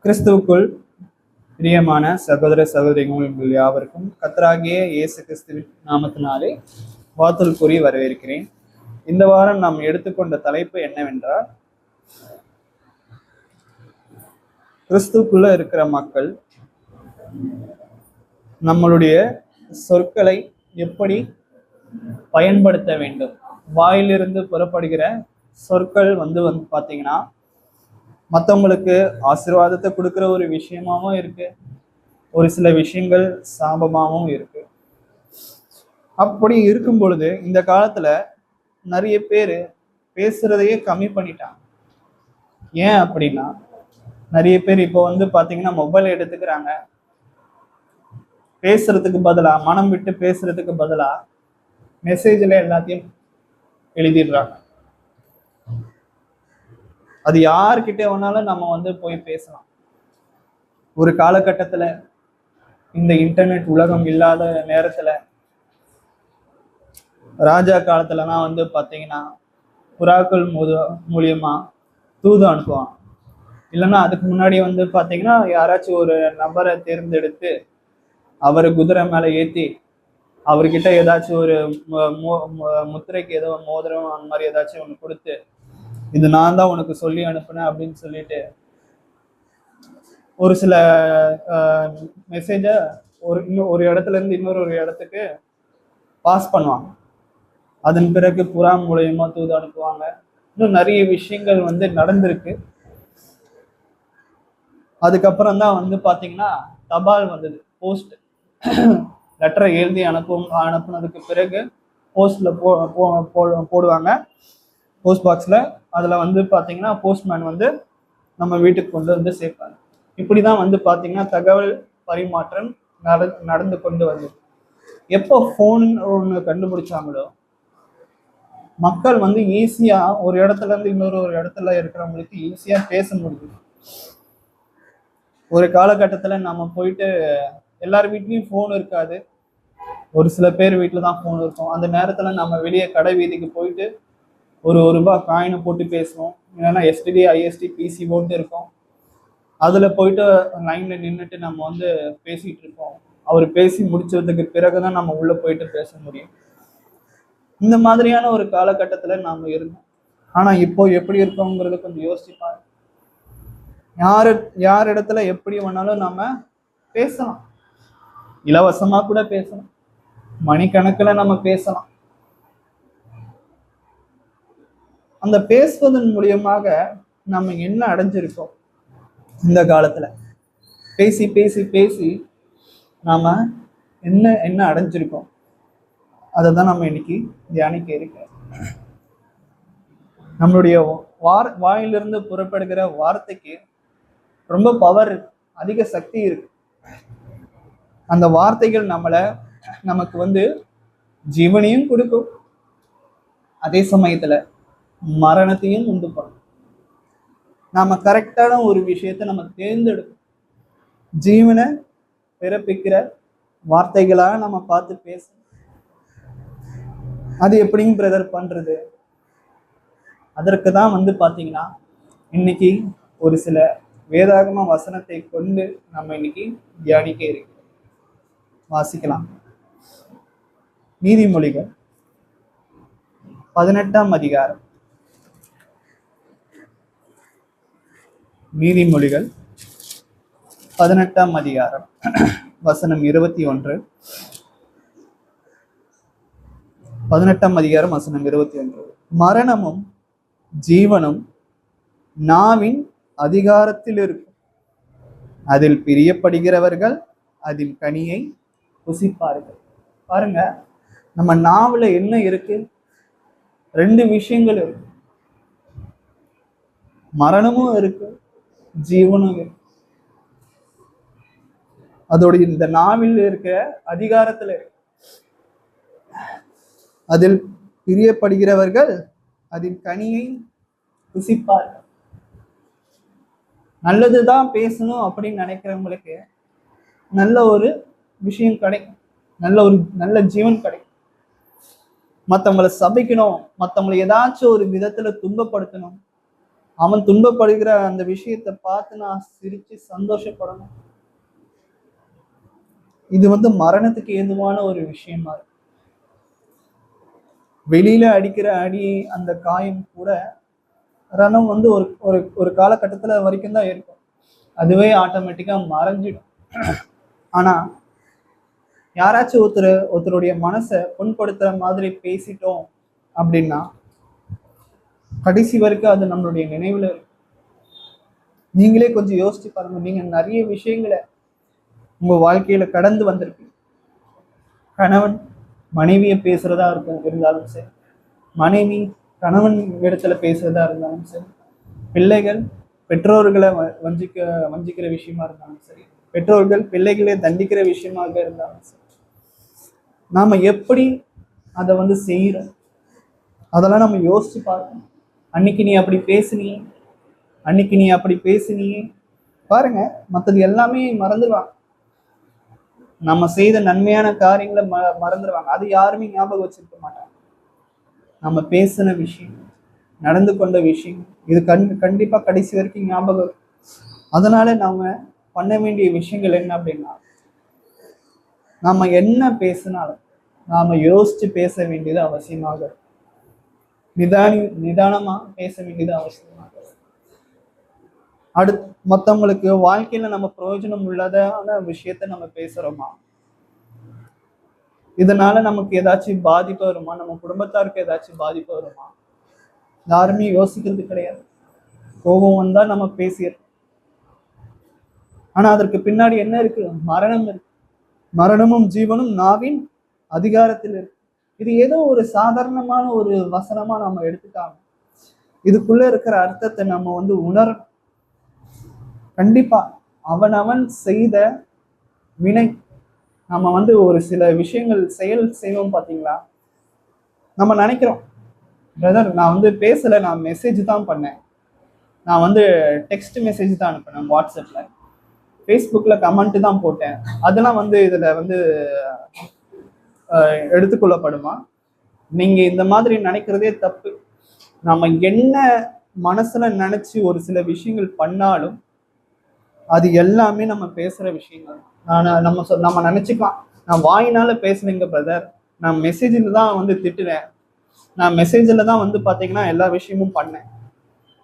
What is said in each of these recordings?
கிறிஸ்துவுக்குள் பிரியமான சகோதர சகோதரிகள் உங்கள் யாவருக்கும் கர்த்தராகிய இயேசு கிறிஸ்துவின் நாமத்தினாலே வாழ்த்துதல் கூறி வரவேற்கிறேன். இந்த வாரம் நாம் எடுத்துக்கொண்ட தலைப்பு என்னவென்றால், கிறிஸ்துவுக்குள்ள இருக்கிற மக்கள் நம்மளுடைய சொற்களை எப்படி பயன்படுத்த வேண்டும். வாயிலிருந்து புறப்படுகிற சொற்கள் வந்து பார்த்தீங்கன்னா மற்றவங்களுக்கு ஆசீர்வாதத்தை கொடுக்குற ஒரு விஷயமாவும் இருக்கு, ஒரு சில விஷயங்கள் சாபமாகவும் இருக்கு. அப்படி இருக்கும் பொழுது இந்த காலத்துல நிறைய பேர் பேசுறதையே கம்மி பண்ணிட்டாங்க. ஏன் அப்படின்னா, நிறைய பேர் இப்போ வந்து பாத்தீங்கன்னா மொபைல் எடுத்துக்கிறாங்க. பேசுறதுக்கு பதிலா, மனம் விட்டு பேசுறதுக்கு பதிலா மெசேஜ்ல எல்லாத்தையும் எழுதிடுறாங்க. அது யார்கிட்ட வேணாலும் நம்ம வந்து போய் பேசலாம். ஒரு காலகட்டத்துல, இந்த இன்டர்நெட் உலகம் இல்லாத நேரத்துல, ராஜா காலத்துலலாம் வந்து பாத்தீங்கன்னா புறாக்கள் மூலியமா தூது அனுப்புவான். இல்லைன்னா அதுக்கு முன்னாடி வந்து பாத்தீங்கன்னா யாராச்சும் ஒரு நபரை தேர்ந்தெடுத்து அவரை குதிரை மேல ஏத்தி அவர்கிட்ட ஏதாச்சும் ஒரு முத்திரைக்கு ஏதோ மோதிரம் அந்த மாதிரி ஏதாச்சும் ஒண்ணு கொடுத்து, இது நான் தான் உனக்கு சொல்லி அனுப்புனேன் அப்படின்னு சொல்லிட்டு ஒரு சில மெசேஜ ஒரு இடத்துல இருந்து இன்னொரு இடத்துக்கு பாஸ் பண்ணுவாங்க. அதன் பிறகு புறா மூலியமா தூது அனுப்புவாங்க. இன்னும் நிறைய விஷயங்கள் வந்து நடந்திருக்கு. அதுக்கப்புறம் தான் வந்து பாத்தீங்கன்னா தபால் வந்தது, போஸ்ட். லெட்டரை எழுதி அனுப்புனதுக்கு பிறகு போஸ்ட்ல போடுவாங்க, போஸ்ட் பாக்ஸ்ல. அதுல வந்து பாத்தீங்கன்னா போஸ்ட்மேன் வந்து நம்ம வீட்டுக்கு கொண்டு வந்து சேர்ப்பாங்க. இப்படிதான் வந்து பாத்தீங்கன்னா தகவல் பரிமாற்றம் நடந்து கொண்டு வந்தது. எப்போ போன் ஒண்ணு கண்டுபிடிச்சாங்களோ, மக்கள் வந்து ஈஸியா ஒரு இடத்துல இருந்து இன்னொரு இடத்துல இருக்கிறவங்களுக்கு ஈஸியா பேச முடியும். ஒரு காலகட்டத்துல நம்ம போயிட்டு எல்லார் வீட்லயும் போன் இருக்காது, ஒரு சில பேர் வீட்டுல தான் போன் இருக்கும். அந்த நேரத்துல நம்ம வெளியே கடை வீதிக்கு போயிட்டு ஒரு ரூபாய் காயினை போட்டு பேசுவோம். இல்லைன்னா எஸ்டிடி ஐஎஸ்டி பிசி போட்டு இருக்கும். அதுல போயிட்டு லைன்ல நின்றுட்டு நம்ம வந்து பேசிட்டு இருப்போம். அவர் பேசி முடிச்சதுக்கு பிறகுதான் நம்ம உள்ள போயிட்டு பேச முடியும். இந்த மாதிரியான ஒரு காலகட்டத்துல நாம இருந்தோம். ஆனா இப்போ எப்படி இருக்கோங்கிறத கொஞ்சம் யோசிச்சுப்பாரு. யார் இடத்துல எப்படி வேணாலும் நாம பேசலாம், இலவசமா கூட பேசலாம், மணிக்கணக்கில் நம்ம பேசலாம். அந்த பேசுவதன் மூலியமாக நம்ம என்ன அடைஞ்சிருக்கோம்? இந்த காலத்துல பேசி பேசி பேசி நாம என்ன அடைஞ்சிருக்கோம், அதை தான் நம்ம இன்னைக்கு தியானிக்க இருக்கோம். நம்மளுடைய வாயிலிருந்து புறப்படுகிற வார்த்தைக்கு ரொம்ப பவர், அதிக சக்தி இருக்கு. அந்த வார்த்தைகள் நமக்கு வந்து ஜீவனையும் கொடுக்கும், அதே சமயத்துல மரணத்தையும் உண்டு பண்ணும். நாம கரெக்டான ஒரு விஷயத்தை நம்ம தேர்ந்தெடுக்கும். ஜீவனை பிறப்பிக்கிற வார்த்தைகளா நம்ம பார்த்து பேசணும். அது எப்படிங்க பிரதர் பண்றது? அதற்கு தான் வந்து பாத்தீங்கன்னா இன்னைக்கு ஒரு சில வேதாகம வசனத்தை கொண்டு நம்ம இன்னைக்கு தியானிக்க இருக்கிறோம். வாசிக்கலாம். நீதிமொழிகள் 18ஆம் அதிகாரம். நீதிமொழிகள் 18ஆம் அதிகாரம் வசனம் 21. 18ஆம் அதிகாரம் வசனம் 21. மரணமும் ஜீவனும் நாவின் அதிகாரத்தில் இருக்கும், அதில் பிரியப்படுகிறவர்கள் அதில் கனியை புசிப்பார்கள். பாருங்க, நம்ம நாவுல என்ன இருக்கு? ரெண்டு விஷயங்கள் இருக்கு. மரணமும் இருக்கு, ஜீவனும் இருக்கு. அதோட இந்த நாவில் இருக்கிற அதிகாரத்துல இருக்கு. அதில் பிரியப்படுகிறவர்கள் அதில் கனியை புசிப்பார்கள். நல்லதுதான் பேசணும் அப்படின்னு நினைக்கிறவங்களுக்கு நல்ல ஒரு விஷயம் கிடைக்கும், நல்ல ஜீவன் கிடைக்கும். மற்றவங்களை சபிக்கணும், மற்றவங்களை ஏதாச்சும் ஒரு விதத்துல துன்பப்படுத்தணும் அவன் துன்பப்படுகிற அந்த விஷயத்தை பார்த்து நான் சிரிச்சு சந்தோஷப்படணும். இது மரணத்துக்கு ஏதுவான ஒரு விஷயமா இருக்கு. வெளியில அடிக்கிற அடி, அந்த காயம் கூட ரணம் ஒரு ஒரு ஒரு காலகட்டத்துல வரைக்கும் தான் இருக்கும். அதுவே ஆட்டோமேட்டிக்கா மறைஞ்சிடும். ஆனா யாராச்சும் ஒருத்தருடைய மனசை புண்படுத்துற மாதிரி பேசிட்டோம் அப்படின்னா கடைசி வரைக்கும் அது நம்மளுடைய நினைவுல இருக்கு. நீங்களே கொஞ்சம் யோசிச்சு பாருங்க. நீங்க நிறைய விஷயங்களை உங்க வாழ்க்கையில கடந்து வந்திருப்பீங்க. கணவன் மனைவியை பேசுறதா இருந்தாலும் சரி, மனைவி கணவன் இடத்துல பேசுறதா இருந்தாலும் சரி, பிள்ளைகள் பெற்றோர்களை வஞ்சிக்கிற விஷயமா இருந்தாலும் சரி, பெற்றோர்கள் பிள்ளைகளை தண்டிக்கிற விஷயமாக இருந்தாலும் சரி, நாம எப்படி அதை செய்யறோம், அதெல்லாம் நம்ம யோசிச்சு பார்க்கணும். அன்னைக்கு நீ அப்படி பேசுனியே பாருங்க, மற்றது எல்லாமே மறந்துடுவாங்க. நம்ம செய்த நன்மையான காரியங்களை மறந்துடுவாங்க. அது யாருமே ஞாபகம் வச்சிருக்க மாட்டாங்க. நம்ம பேசின விஷயம், நடந்து கொண்ட விஷயம், இது கண்டிப்பா கடைசி வரைக்கும் ஞாபகம் இருக்கும். அதனால நாம பண்ண வேண்டிய விஷயங்கள் என்ன அப்படின்னா, நாம என்ன பேசினாலும் நாம யோசிச்சு பேச வேண்டியது அவசியமாக, நிதானமா பேச வேண்டியது அவசியமாக. மற்றவங்களுக்கு வாழ்க்கையில நம்ம பிரயோஜனம் உள்ளதான விஷயத்த நம்ம பேசுறோமா? இதனால நமக்கு ஏதாச்சும் பாதிப்பு வருமா? நம்ம குடும்பத்தாருக்கு ஏதாச்சும் பாதிப்பு வருமா? யாருமே யோசிக்கிறது கிடையாது. கோபம் வந்தா நம்ம பேசிடுறோம். ஆனா அதற்கு பின்னாடி என்ன இருக்கு? மரணம் இருக்கு. மரணமும் ஜீவனும் நாவின் அதிகாரத்தில் இருக்கு. இது ஏதோ ஒரு சாதாரணமான ஒரு வசனமா நம்ம எடுத்துக்காம இதுக்குள்ள இருக்கிற அர்த்தத்தை நம்ம உணரணும். கண்டிப்பா அவன் செய்த வினை. நம்ம ஒரு சில விஷயங்கள் செய்வோம் பாத்தீங்களா? நம்ம நினைக்கிறோம், பிரதர் நான் பேசல, நான் மெசேஜ் தான் பண்ணேன், நான் டெக்ஸ்ட் மெசேஜ் தான் அனுப்பினேன், வாட்ஸ்அப்ல ஃபேஸ்புக்ல கமெண்ட் தான் போட்டேன், அதெல்லாம் இதுல எடுத்துக்கொள்ளப்படுமா? நீங்க இந்த மாதிரி நினைக்கிறதே தப்பு. நம்ம என்ன மனசுல நினைச்சு ஒரு சில விஷயங்கள் பண்ணாலும் அது எல்லாமே நம்ம பேசுற விஷயங்கள். நம்ம நினைச்சுக்கலாம், நான் வாயினால பேசலைங்க பிரதர், நான் மெசேஜில் தான் திட்டுறேன், நான் மெசேஜில் தான் பாத்தீங்கன்னா எல்லா விஷயமும் பண்ணேன்.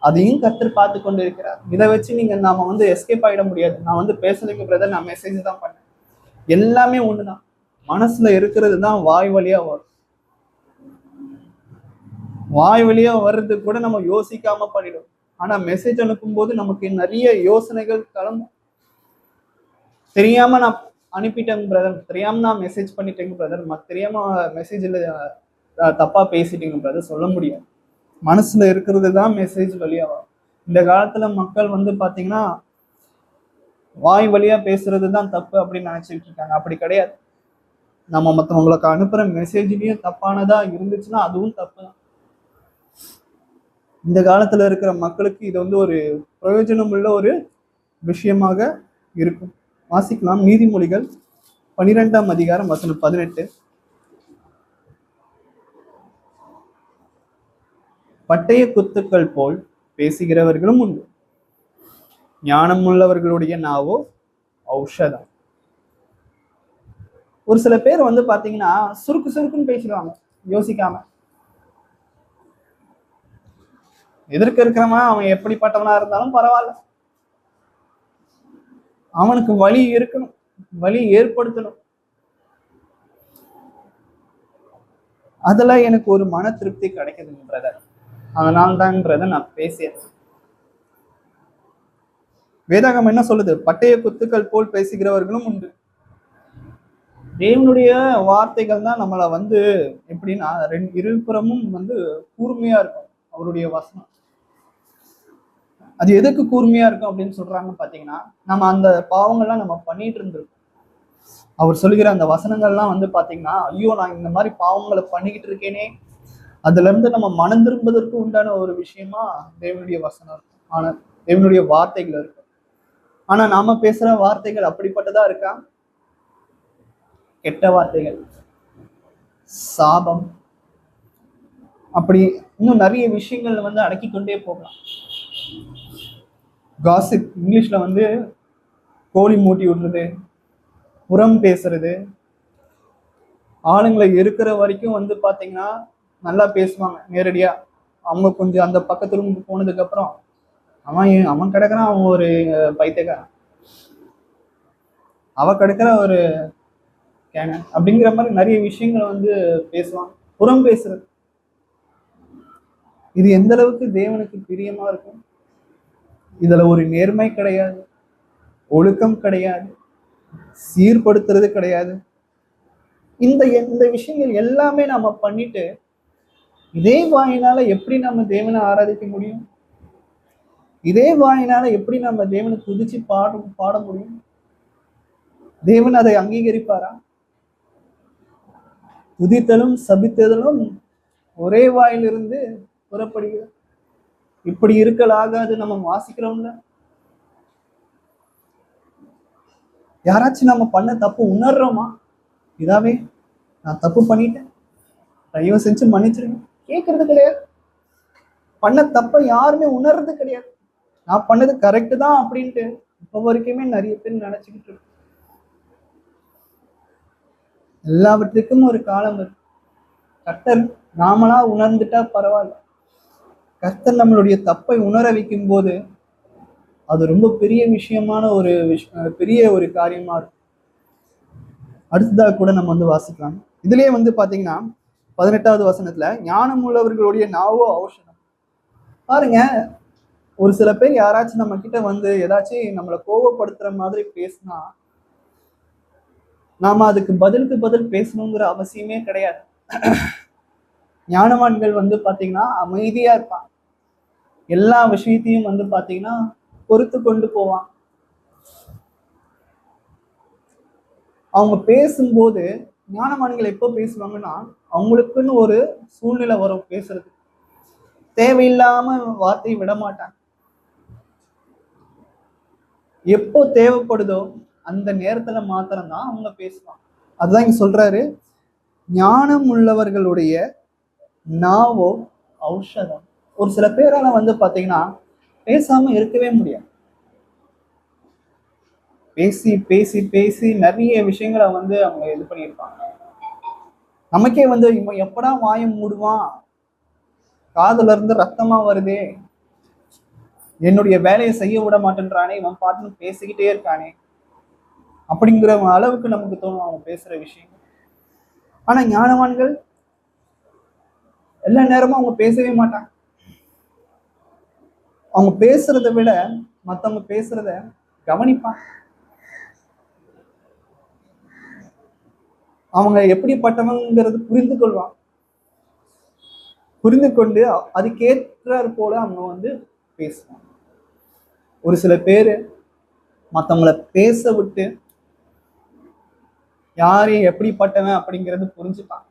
அதையும் கர்த்தர் பார்த்து கொண்டு இருக்கிறார். இதை வச்சு நாம எஸ்கேப் ஆயிட முடியாது. நான் பேசலைங்க பிரதர், நான் மெசேஜ் தான் பண்ணேன். எல்லாமே ஒண்ணுதான். மனசுல இருக்கிறது தான் வாய் வழியா வரும். வாய் வழியா வர்றது கூட நம்ம யோசிக்காம பண்ணிடும். ஆனா மெசேஜ் அனுப்பும் போது நமக்கு நிறைய யோசனைகள் கிளம்பும். தெரியாம நான் அனுப்பிட்டேங்க பிரதர், தெரியாம நான் மெசேஜ் பண்ணிட்டேங்க பிரதர், தெரியாம மெசேஜ்ல தப்பா பேசிட்டீங்க பிரதர் சொல்ல முடியாது. மனசுல இருக்கிறது தான் மெசேஜ் வழியா வரும். இந்த காலத்துல மக்கள் பாத்தீங்கன்னா வாய் வழியா பேசுறது தான் தப்பு அப்படின்னு நினைச்சிட்டு இருக்காங்க. அப்படி கிடையாது. நம்ம மற்றவங்களுக்கு அனுப்புற மெசேஜ்லயும் தப்பானதா இருந்துச்சுன்னா அதுவும் தப்பு தான். இந்த காலத்துல இருக்கிற மக்களுக்கு இது ஒரு பிரயோஜனம் உள்ள ஒரு விஷயமாக இருக்கும். வாசிக்கலாம். நீதிமொழிகள் 12ஆம் அதிகாரம் வசனம் 18. பட்டய குத்துக்கள் போல் பேசுகிறவர்களும் உண்டு, ஞானம் உள்ளவர்களுடைய நாவோ ஔஷதம். ஒரு சில பேர் பாத்தீங்கன்னா சுருக்கு சுருக்குன்னு பேசிடுவாங்க யோசிக்காம. எதிர்க்க இருக்கிறவன் அவன் எப்படிப்பட்டவனா இருந்தாலும் பரவாயில்ல, அவனுக்கு வழி இருக்கணும், வழி ஏற்படுத்தணும். அதுல எனக்கு ஒரு மன திருப்தி கிடைக்குதுங்க பிரதர், அதனால்தான்றத நான் பேசியது. வேதாகம் என்ன சொல்லுது? பட்டய குத்துக்கள் போல் பேசுகிறவர்களும் உண்டு. தேவனுடைய வார்த்தைகள் தான் நம்மளை எப்படின்னா இருபுறமும் கூர்மையா இருக்கும். அவருடைய வசனம் அது எதுக்கு கூர்மையா இருக்கும் அப்படின்னு சொல்றாங்க பாத்தீங்கன்னா, நம்ம அந்த பாவங்கள்லாம் நம்ம பண்ணிட்டு இருந்திருக்கோம். அவர் சொல்லுகிற அந்த வசனங்கள்லாம் பாத்தீங்கன்னா, ஐயோ நான் இந்த மாதிரி பாவங்களை பண்ணிக்கிட்டு இருக்கேனே, அதுல இருந்து நம்ம மனம் திரும்புவதற்கு உண்டான ஒரு விஷயமா தேவனுடைய வசனம் இருக்கும். ஆனா தேவனுடைய வார்த்தைகள் இருக்கு. ஆனா நாம பேசுற வார்த்தைகள் அப்படிப்பட்டதா இருக்கா? கெட்ட வார்த்தைகள், சாபம், அப்படி இன்னும் நிறைய விஷயங்கள் அடக்கி கொண்டே போகலாம். காசிப், இங்கிலீஷ்ல வந்து கோழி மூட்டி விடுறது, புறம் பேசுறது. ஆளுங்களை இருக்கிற வரைக்கும் வந்து பாத்தீங்கன்னா நல்லா பேசுவாங்க நேரடியா. அவங்க கொஞ்சம் அந்த பக்கத்து ரூமுக்கு போனதுக்கு அப்புறம் அவன் கிடக்குறான், அவன் ஒரு பைத்தியக்காரன், அவ கிடக்குற ஒரு கேன அப்படிங்கிற மாதிரி நிறைய விஷயங்களை வந்து பேசுவாங்க. புறம் பேசுறது இது எந்த அளவுக்கு தேவனுக்கு பிரியமா இருக்கும். இதுல ஒரு நேர்மை கிடையாது, ஒழுக்கம் கிடையாது, சீர்படுத்துறது கிடையாது. இந்த இந்த விஷயங்கள் எல்லாமே நம்ம பண்ணிட்டு இதே வாயினால எப்படி நம்ம தேவனை ஆராதிக்க முடியும்? இதே வாயினால எப்படி நம்ம தேவனை துதிச்சு பாட முடியும்? தேவன் அதை அங்கீகரிப்பாரா? துதித்தலும் சபித்தலும் ஒரே வாயிலிருந்து புறப்படுகிறது. இப்படி இருக்கலாகாது. நம்ம வாசிக்கிறோம்ல, யாராச்சும் நம்ம பண்ண தப்பு உணர்றோமா? இதாவே நான் தப்பு பண்ணிட்டேன், தயவு செஞ்சு மன்னிச்சிருங்க, கேட்கறது கிடையாது. பண்ண தப்ப யாருமே உணர்றது கிடையாது. நான் பண்ணது கரெக்டு தான் அப்படின்ட்டு இப்ப வரைக்குமே நிறைய பேர் நினைச்சுக்கிட்டு இருக்கு. எல்லாவற்றுக்கும் ஒரு காலம் இருக்கு. கர்த்தர் நாமளா உணர்ந்துட்டா பரவாயில்ல. கர்த்தர் நம்மளுடைய தப்பை உணர வைக்கும் போது அது ரொம்ப பெரிய விஷயமான ஒரு பெரிய ஒரு காரியமா இருக்கும். அடுத்ததாக கூட நம்ம வந்து வாசிக்கலாம். இதுலயே வந்து பாத்தீங்கன்னா 18வது வசனத்துல ஞானம் உள்ளவர்களுடைய நாவோ ஔஷதம். பாருங்க, ஒரு சில பேர் யாராச்சும் நம்ம கிட்ட வந்து ஏதாச்சும் நம்மளை கோபப்படுத்துற மாதிரி பேசினா நாம அதுக்கு பதிலுக்கு பதில் பேசணுங்கிற அவசியமே கிடையாது. ஞானவான்கள் வந்து பாத்தீங்கன்னா அமைதியா இருப்பாங்க. எல்லா விஷயத்தையும் வந்து பாத்தீங்கன்னா பொறுத்து கொண்டு போவாங்க. அவங்க பேசும்போது ஞானவான்கள் எப்போ பேசுவாங்கன்னா அவங்களுக்குன்னு ஒரு சூழ்நிலை வரும் பேசுறது. தேவையில்லாம வார்த்தையை விட மாட்டாங்க. எப்போ தேவைப்படுதோ அந்த நேரத்துல மாத்திரம்தான் அவங்க பேசுவாங்க. அதுதான் இங்க சொல்றாரு, ஞானம் உள்ளவர்களுடைய நாவோ ஔஷதம். ஒரு சில பேரால வந்து பாத்தீங்கன்னா பேசாம இருக்கவே முடியாது. பேசி பேசி பேசி நிறைய விஷயங்களை வந்து அவங்க இது பண்ணியிருப்பாங்க. நமக்கே வந்து இவன் எப்படா வாயம் மூடுவான், காதுல இருந்து ரத்தமா வருதே, என்னுடைய வேலையை செய்ய விட மாட்டேன்றானே, இவன் பாட்டுன்னு பேசிக்கிட்டே இருக்கானே அப்படிங்கிற அளவுக்கு நமக்கு தோணும் அவங்க பேசுற விஷயம். ஆனா ஞானவான்கள் எல்லா நேரமும் அவங்க பேசவே மாட்டாங்க. அவங்க பேசுறதை விட மத்தவங்க பேசுறத கவனிப்பாங்க. அவங்க எப்படிப்பட்டவங்கிறது புரிந்து கொள்வாங்க. புரிந்து கொண்டு அதுக்கேற்றாறு போல அவங்க வந்து பேசுவாங்க. ஒரு சில பேரு மற்றவங்கள பேச விட்டு யாரையும் எப்படிப்பட்டவன் அப்படிங்கிறது புரிஞ்சுப்பாங்க.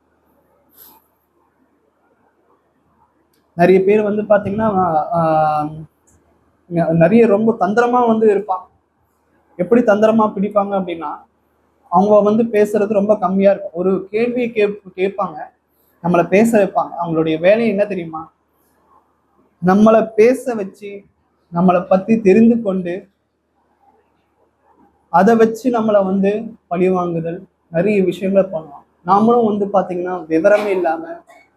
நிறைய பேர் வந்து பாத்தீங்கன்னா நிறைய ரொம்ப தந்திரமா வந்து இருப்பாங்க. எப்படி தந்திரமா பிடிப்பாங்க அப்படின்னா, அவங்க வந்து பேசுறது ரொம்ப கம்மியா இருக்கும். ஒரு கேள்வியை கேட்பாங்க, நம்மளை பேச வைப்பாங்க. அவங்களுடைய வேலை என்ன தெரியுமா? நம்மளை பேச வச்சு நம்மளை பத்தி தெரிந்து கொண்டு அதை வச்சு நம்மளை வந்து பழிவாங்குதல் நிறைய விஷயங்களை பண்ணுவாங்க. நாமளும் வந்து பாத்தீங்கன்னா விவரமே இல்லாம,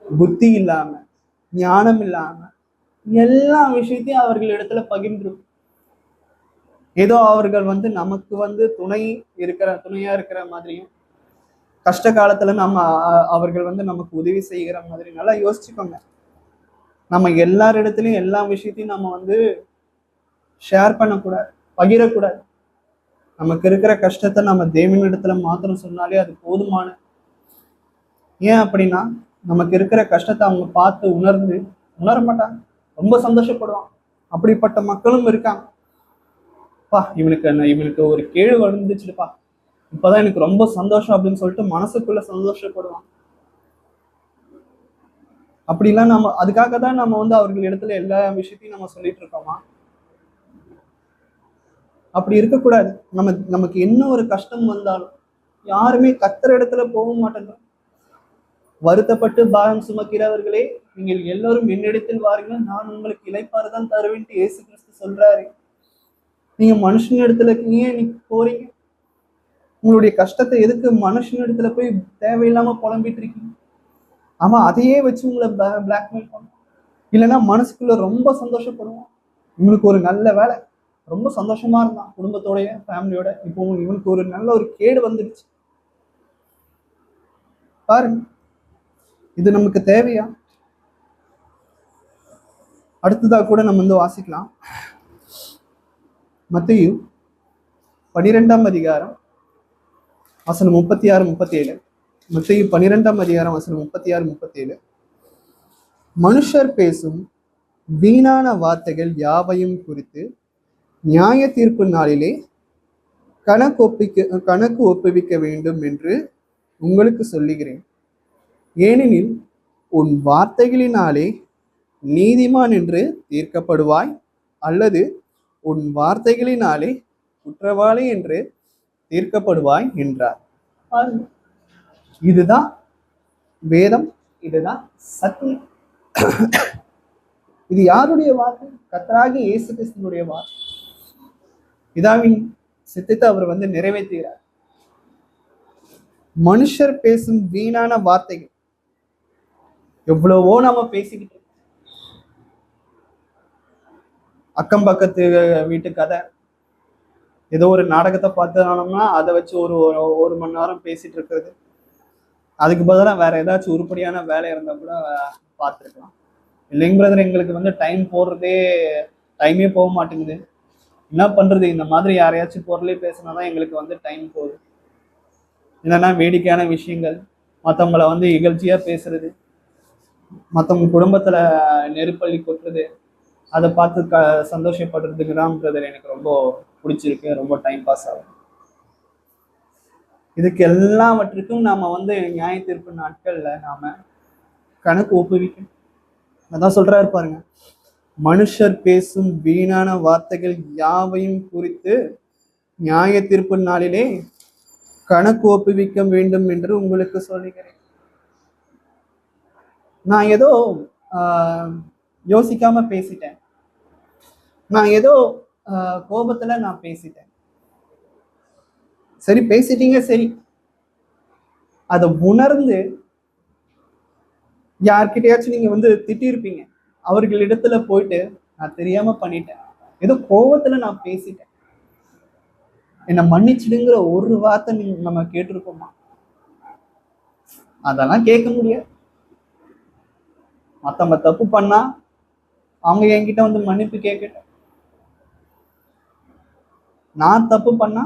புத்தி இல்லாம, ஞானம் இல்லாம எல்லா விஷயத்தையும் அவர்கள் இடத்துல பகிர்ந்துரும். ஏதோ அவர்கள் வந்து நமக்கு வந்து துணையா இருக்கிற மாதிரியும், கஷ்ட காலத்துல நம்ம அவர்கள் வந்து நமக்கு உதவி செய்கிற மாதிரி. நல்லா யோசிச்சுக்கோங்க. நம்ம எல்லாரிடத்துலயும் எல்லா விஷயத்தையும் நம்ம வந்து ஷேர் பண்ணக்கூடாது, பகிரக்கூடாது. நமக்கு இருக்கிற கஷ்டத்தை நம்ம தேவனிடத்துல மாத்திரம் சொன்னாலே அது போதுமான. ஏன் அப்படின்னா நமக்கு இருக்கிற கஷ்டத்தை அவங்க பார்த்து உணர மாட்டாங்க, ரொம்ப சந்தோஷப்படுவாங்க. அப்படிப்பட்ட மக்களும் இருக்காங்க. இவனுக்கு ஒரு கேடு வந்துச்சுப்பா, இப்பதான் எனக்கு ரொம்ப சந்தோஷம் அப்படின்னு சொல்லிட்டு மனசுக்குள்ள சந்தோஷப்படுவாங்க. அப்படிலாம் நம்ம அதுக்காக தான் நம்ம வந்து அவர்கள் இடத்துல எல்லா விஷயத்தையும் நம்ம சொல்லிட்டு இருக்கோமா? அப்படி இருக்கக்கூடாது. நமக்கு என்ன ஒரு கஷ்டம் வந்தாலும் யாருமே கர்த்தர் இடத்துல போக மாட்டேங்கிறோம். வருத்தப்பட்டு பாரம் சுமக்கிறவர்களே நீங்கள் எல்லோரும் என்னிடத்தில் வாருங்கள், நான் உங்களுக்கு இளைப்பாறுதல் தருவேன்ட்டு இயேசு கிறிஸ்து சொல்றாரு. நீங்க மனுஷன் இடத்துல ஏன் நீ போறீங்க? உங்களுடைய கஷ்டத்தை எதுக்கு மனுஷன் இடத்துல போய் தேவையில்லாம புலம்பிட்டு இருக்கீங்க? ஆமா, அதையே வச்சு உங்களை பிளாக்மெயில் பண்ணும். இல்லைன்னா மனசுக்குள்ள ரொம்ப சந்தோஷப்படுவோம். இவனுக்கு ஒரு நல்ல வேலை, ரொம்ப சந்தோஷமா இருந்தான் குடும்பத்தோடைய ஃபேமிலியோட, இப்போ இவனுக்கு ஒரு நல்ல ஒரு கேடு வந்துடுச்சு. பாருங்க, இது நமக்கு தேவையா? அடுத்ததா கூட நம்ம வந்து வாசிக்கலாம். மத்தேயு 12ஆம் அதிகாரம் வசனம் 36-37. மத்தேயு 12ஆம் அதிகாரம் வசனம் 36-37. மனுஷர் பேசும் வீணான வார்த்தைகள் யாவையும் குறித்து நியாய தீர்ப்பு நாளிலே கணக்கு ஒப்புவிக்க வேண்டும் என்று உங்களுக்கு சொல்லுகிறேன். ஏனெனில் உன் வார்த்தைகளினாலே நீதிமான் என்று தீர்க்கப்படுவாய், அல்லது உன் வார்த்தைகளினாலே குற்றவாளி என்று தீர்க்கப்படுவாய் என்றார். இதுதான் வேதம், இதுதான் சத்தியம். இது யாருடைய வார்த்தை? கர்த்தராகிய இயேசு கிறிஸ்துவினுடைய வார்த்தை. பிதாவின் சித்தத்தை அவர் வந்து நிறைவேற்றுகிறார். மனுஷர் பேசும் வீணான வார்த்தைகள் எவ்வளவோ நம்ம பேசிக்கிட்டு, அக்கம் பக்கத்து வீட்டு கதை, ஏதோ ஒரு நாடகத்தை பார்த்தோம்னா அதை வச்சு ஒரு மணி நேரம் பேசிட்டு இருக்கிறது. அதுக்கு பதிலாக வேற ஏதாச்சும் உருப்படியான வேலை இருந்தா கூட பார்த்துருக்கலாம். இல்லைங்க பிரதர், எங்களுக்கு வந்து டைமே போக மாட்டேங்குது. என்ன பண்றது? இந்த மாதிரி யாரையாச்சும் பொருளே பேசினாதான் எங்களுக்கு வந்து டைம் போகுது. இல்லைன்னா வேடிக்கையான விஷயங்கள், மற்றவங்கள வந்து இகழ்ச்சியா பேசுறது, மற்றவங்க குடும்பத்துல நெருப்பள்ளி கொட்டுறது, அதை பார்த்து சந்தோஷப்படுறதுக்கு தான் பிரதர் எனக்கு ரொம்ப பிடிச்சிருக்கு, ரொம்ப டைம் பாஸ் ஆகும். இதுக்கு எல்லாவற்றுக்கும் நாம வந்து நியாய தீர்ப்பு நாட்கள்ல நாம கணக்கு ஒப்புவிக்கணும். அதான் சொல்றாரு பாருங்க, மனுஷர் பேசும் வீணான வார்த்தைகள் யாவையும் குறித்து நியாய தீர்ப்பு நாளிலே கணக்கு ஒப்புவிக்க வேண்டும் என்று உங்களுக்கு சொல்லுகிறேன். நான் ஏதோ யோசிக்காம பேசிட்டேன், நான் ஏதோ கோபத்துல நான் பேசிட்டேன். சரி, பேசிட்டீங்க, சரி. அதை உணர்ந்து யார்கிட்டயாச்சும் நீங்க வந்து திட்டிருப்பீங்க, அவர்களிடத்துல போயிட்டு நான் தெரியாம பண்ணிட்டேன், ஏதோ கோபத்துல நான் பேசிட்டேன், என்னை மன்னிச்சிடுங்கிற ஒரு வார்த்தை நம்ம கேட்டிருப்போமா? அதெல்லாம் கேட்க முடியாது. மத்தவங்க தப்பு பண்ணா அவங்க என்கிட்ட வந்து மன்னிப்பு கேட்கட்டும். நான் தப்பு பண்ணா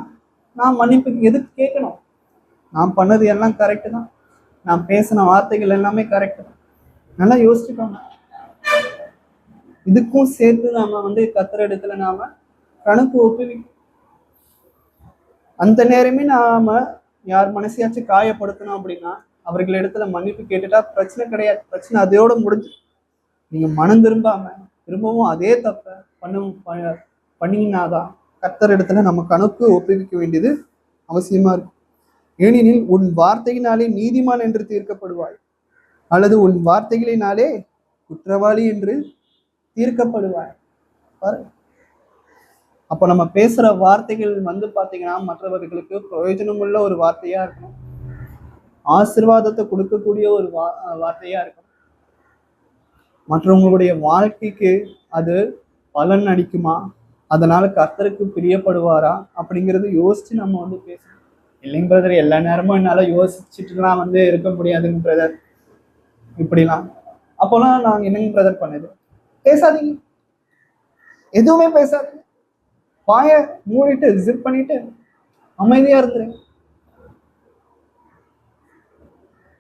நான் மன்னிப்பு எதுக்கு கேட்கணும்? நான் பண்ணது எல்லாம் கரெக்டு தான், நான் பேசின வார்த்தைகள் எல்லாமே கரெக்டு தான். நல்லா யோசிச்சுக்கோங்க. இதுக்கும் சேர்த்து நாம வந்து கர்த்தர் இடத்துல நாம கணக்கு ஒப்புவிக்கணும். அந்த நேரமே நாம யார் மனசையாச்சும் காயப்படுத்தணும் அப்படின்னா அவர்களிடத்துல மன்னிப்பு கேட்டுட்டா பிரச்சனை கிடையாது, பிரச்சனை அதோட முடிஞ்சு. நீங்க மனம் திரும்பவும் அதே தப்ப பண்ணீங்கன்னாதான் கர்த்தர் இடத்துல நம்ம கணக்கு ஒப்புவிக்க வேண்டியது அவசியமா இருக்கு. ஏனெனில் உன் வார்த்தையினாலே நீதிமான் என்று தீர்க்கப்படுவாய், அல்லது உன் வார்த்தைகளினாலே குற்றவாளி என்று தீர்க்கப்படுவாய். அப்ப நம்ம பேசுற வார்த்தைகள் வந்து பாத்தீங்கன்னா மற்றவர்களுக்கு பிரயோஜனமுள்ள ஒரு வார்த்தையா இருக்கணும், ஆசீர்வாதத்தை கொடுக்கக்கூடிய ஒரு வார்த்தையா இருக்கணும், மற்றவங்களுடைய வாழ்க்கைக்கு அது பலன் அளிக்குமா, அதனால கர்த்தருக்கு பிரியப்படுவாரா அப்படிங்கிறது யோசிச்சு நம்ம வந்து பேசணும். இல்லைங்க பிரதர், எல்லா நேரமும் என்னால யோசிச்சுட்டுலாம் வந்து இருக்க முடியாதுங்க பிரதர் இப்படிலாம். அப்போலாம் நாங்க என்னங்க பிரதர் பண்ணது? பேசாதீங்க, எதுவுமே பேசாதீங்க, வாய மூடிட்டு ஜிப் பண்ணிட்டு அமைதியா இருந்துருங்க.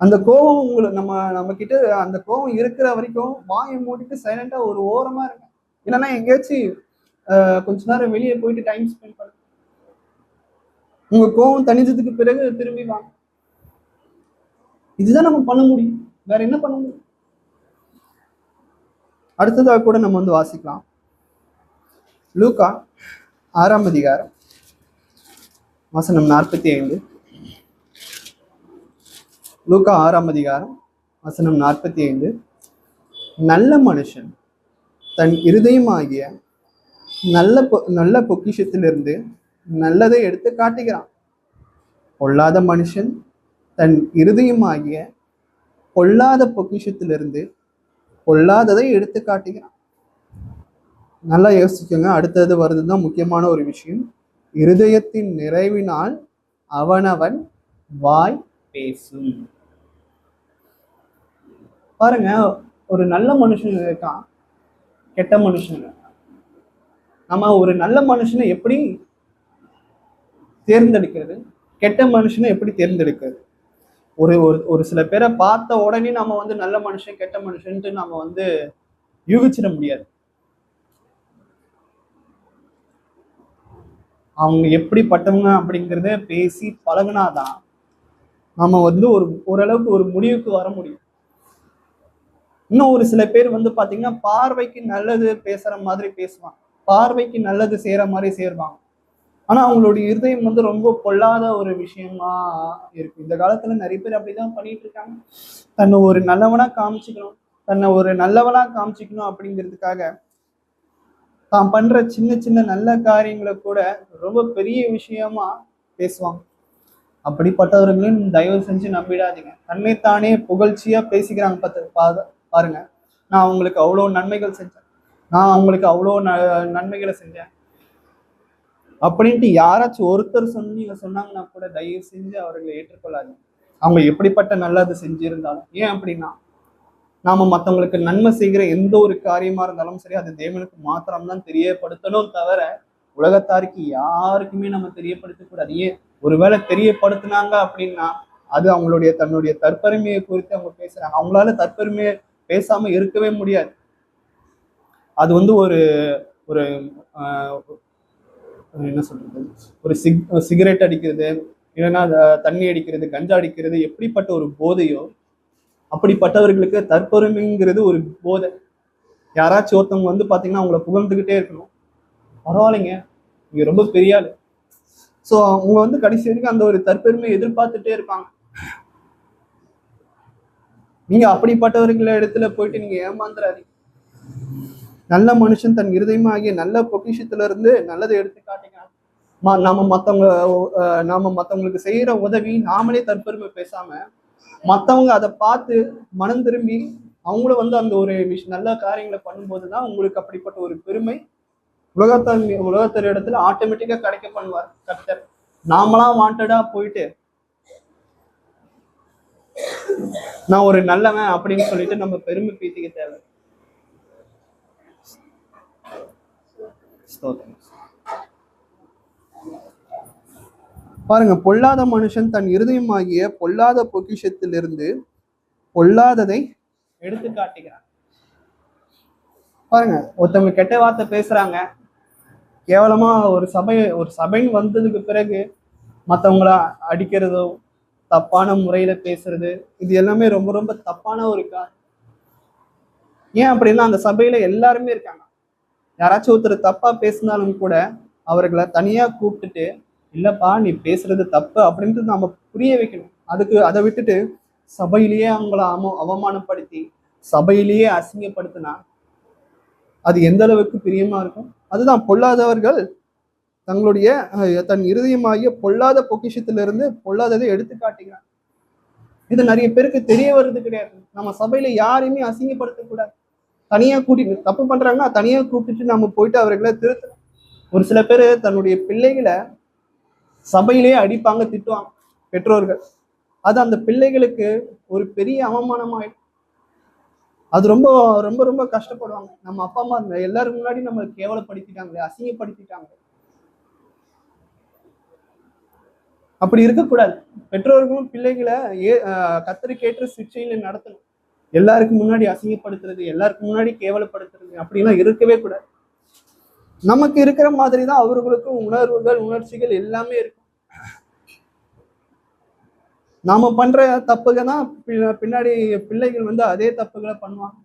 அந்த கோபம் உங்களுக்கு நம்ம கிட்ட அந்த கோபம் இருக்கிற வரைக்கும் வாயை மூடிட்டு சைலண்டா ஒரு ஓரமா இருங்க. இல்லைன்னா எங்கேயாச்சும் கொஞ்ச நேரம் வெளியே போயிட்டு டைம் ஸ்பெண்ட் பண்ணுங்க. உங்க கோபம் தணிஞ்சதுக்கு பிறகு திரும்பி வாங்க. இதுதான் நம்ம பண்ண முடியும், வேற என்ன பண்ண முடியும்? அடுத்ததாக கூட நம்ம வந்து வாசிக்கலாம். லூக்கா 6ஆம் அதிகாரம் வசனம் 45. லூக்கா 6ஆம் அதிகாரம் வசனம் 45. நல்ல மனுஷன் தன் இருதயமாகிய நல்ல பொக்கிஷத்திலிருந்து நல்லதை எடுத்து காட்டுகிறான். பொல்லாத மனுஷன் தன் இருதயமாகிய பொல்லாத பொக்கிஷத்திலிருந்து பொல்லாததை எடுத்து காட்டுகிறான். நல்லா யோசிச்சுக்கோங்க. அடுத்தது வருதுதான் முக்கியமான ஒரு விஷயம். இருதயத்தின் நிறைவினால் அவனவன் வாய் பேசும். பாருங்க, ஒரு நல்ல மனுஷன் இருக்கான், கெட்ட மனுஷன் இருக்கான். நம்ம ஒரு நல்ல மனுஷனை எப்படி தேர்ந்தெடுக்கிறது, கெட்ட மனுஷனை எப்படி தேர்ந்தெடுக்கிறது? ஒரு ஒரு சில பேரை பார்த்த உடனே நம்ம வந்து நல்ல மனுஷன் கெட்ட மனுஷன்ட்டு நம்ம வந்து யூகிச்சிட முடியாது. அவங்க எப்படிப்பட்டவங்க அப்படிங்கிறத பேசி பழகுனாதான் நம்ம வந்து ஓரளவுக்கு ஒரு முடிவுக்கு வர முடியும். இன்னும் ஒரு சில பேர் வந்து பாத்தீங்கன்னா பார்வைக்கு நல்லது பேசுற மாதிரி பேசுவாங்க, பார்வைக்கு நல்லது செய்யற மாதிரி செய்வாங்க. ஆனா அவங்களுடைய இருதயம் வந்து ரொம்ப பொல்லாத ஒரு விஷயமா இருக்கு. இந்த காலத்துல நிறைய பேர் அப்படிதான் பண்ணிட்டு இருக்காங்க. தன்னை ஒரு நல்லவனா காமிச்சுக்கணும், தன்னை ஒரு நல்லவனா காமிச்சிக்கணும் அப்படிங்கிறதுக்காக தான் பண்ற சின்ன சின்ன நல்ல காரியங்களை கூட ரொம்ப பெரிய விஷயமா பேசுவாங்க. அப்படிப்பட்டவர்களையும் தயவு செஞ்சு நம்பிடாதீங்க. தன்னைத்தானே புகழ்ச்சியா பேசிக்கிறாங்க. பாருங்க, நான் அவங்களுக்கு அவ்வளோ நன்மைகள் செஞ்சேன், நான் அவங்களுக்கு அவ்வளோ நன்மைகளை செஞ்சேன் அப்படின்ட்டு யாராச்சும் ஒருத்தர் சொன்னாங்கன்னா கூட தயவு செஞ்சு அவர்களை ஏற்றுக்கொள்ளாதீங்க. அவங்க எப்படிப்பட்ட நல்லது செஞ்சிருந்தாலும். ஏன் அப்படின்னா, நாம மற்றவங்களுக்கு நன்மை செய்கிற எந்த ஒரு காரியமா இருந்தாலும் சரி, அது தேவனுக்கு மாத்திரம்தான் தெரியப்படுத்தணும் தவிர உலகத்தாருக்கு யாருக்குமே நம்ம தெரியப்படுத்தக்கூடாது. ஏன், ஒருவேளை தெரியப்படுத்தினாங்க அப்படின்னா அது அவங்களுடைய தன்னுடைய தற்பெருமையை குறித்து அவங்க பேசுறாங்க. அவங்களால தற்பெருமையை பேசாம இருக்கவே முடியாது. அது வந்து ஒரு ஒரு என்ன சொல்றது, ஒரு சிகரெட் அடிக்கிறது, இல்லைன்னா தண்ணி அடிக்கிறது, கஞ்சா அடிக்கிறது எப்படிப்பட்ட ஒரு போதையோ அப்படிப்பட்டவர்களுக்கு தற்பெருமைங்கிறது ஒரு போதை. யாராச்சும் ஒருத்தவங்க வந்து பாத்தீங்கன்னா அவங்கள புகழ்ந்துகிட்டே இருக்கணும், பரவாயில்லைங்க நீங்க ரொம்ப பெரிய ஆளு. ஸோ அவங்க வந்து கடைசி வரைக்கும் அந்த ஒரு தற்பெருமையை எதிர்பார்த்துட்டே இருப்பாங்க. நீங்க அப்படிப்பட்டவர்கள இடத்துல போயிட்டு நீங்க ஏமாந்துறாதீங்க. நல்ல மனுஷன் தன் இருதயமாகிய நல்ல பொக்கிஷத்துல இருந்து நல்லதை எடுத்து காட்டிக்கலாம். நாம மத்தவங்களுக்கு செய்யற உதவி நாமளே தற்பெருமை பேசாம மத்தவங்க அதை பார்த்து மனம் திரும்பி அவங்களும் வந்து அந்த ஒரு நல்ல காரியங்களை பண்ணும்போதுதான் உங்களுக்கு அப்படிப்பட்ட ஒரு பெருமை உலகத்தர் இடத்துல ஆட்டோமேட்டிக்கா கிடைக்க பண்ணுவார் கர்த்தர். நாமளாம் வாண்டடா போயிட்டு நான் ஒரு நல்லவன் அப்படின்னு சொல்லிட்டு நம்ம பெருமை பீத்திக்க தேவை. பாருங்க, பொல்லாத மனுஷன் தன் இருதயமாகிய பொல்லாத பொக்கிஷத்திலிருந்து பொல்லாததை எடுத்து காட்டுகிறான். பாருங்க, ஒருத்தவங்க கெட்ட வார்த்தை பேசுறாங்க, கேவலமா ஒரு சபைன்னு வந்ததுக்கு பிறகு மற்றவங்கள அடிக்கிறதோ தப்பான முறையில பேசுறது, இது எல்லாமே ரொம்ப ரொம்ப தப்பான ஒரு காரியம். ஏன் அப்படின்னா அந்த சபையில எல்லாருமே இருக்காங்க. யாராச்சும் ஒருத்தர் தப்பா பேசினாலும் கூட அவர்களை தனியா கூப்பிட்டுட்டு, இல்லப்பா நீ பேசுறது தப்பு அப்படின்ட்டு நம்ம புரிய வைக்கணும். அதை விட்டுட்டு சபையிலேயே அவங்கள அவமானப்படுத்தி சபையிலேயே அசிங்கப்படுத்தினா அது எந்த அளவுக்கு பிரியமா இருக்கும்? அதுதான் பொல்லாதவர்கள் தங்களுடைய தன் இருதயமாகிய பொல்லாத பொக்கிஷத்திலிருந்து பொல்லாததை எடுத்து காட்டுகிறான். இது நிறைய பேருக்கு தெரிய வருது கிடையாது. நம்ம சபையில யாரையுமே அசிங்கப்படுத்தக்கூடாது. தனியா கூட்டிட்டு தப்பு பண்றாங்கன்னா தனியா கூப்பிட்டு நம்ம போயிட்டு அவர்களை திருத்தணும். ஒரு சில பேர் தன்னுடைய பிள்ளைகளை சபையிலேயே அடிப்பாங்க, திட்டுவாங்க பெற்றோர்கள். அது அந்த பிள்ளைகளுக்கு ஒரு பெரிய அவமானமாயிடும். அது ரொம்ப ரொம்ப ரொம்ப கஷ்டப்படுவாங்க. நம்ம அப்பா அம்மா எல்லாரும் முன்னாடி நம்ம கேவலப்படுத்திட்டாங்களே, அசிங்கப்படுத்திட்டாங்க. அப்படி இருக்கக்கூடாது. பெற்றோர்களும் பிள்ளைகளை கத்தருக்கேற்ற சிக்ஷையில நடத்தணும். எல்லாருக்கும் முன்னாடி அசிங்கப்படுத்துறது, எல்லாருக்கும் முன்னாடி கேவலப்படுத்துறது அப்படிலாம் இருக்கவே கூடாது. நமக்கு இருக்கிற மாதிரி தான் அவர்களுக்கும் உணர்வுகள் உணர்ச்சிகள் எல்லாமே இருக்கும். நாம பண்ற தப்புகள் தான் பின்னாடி பிள்ளைகள் வந்து அதே தப்புகளை பண்ணுவாங்க.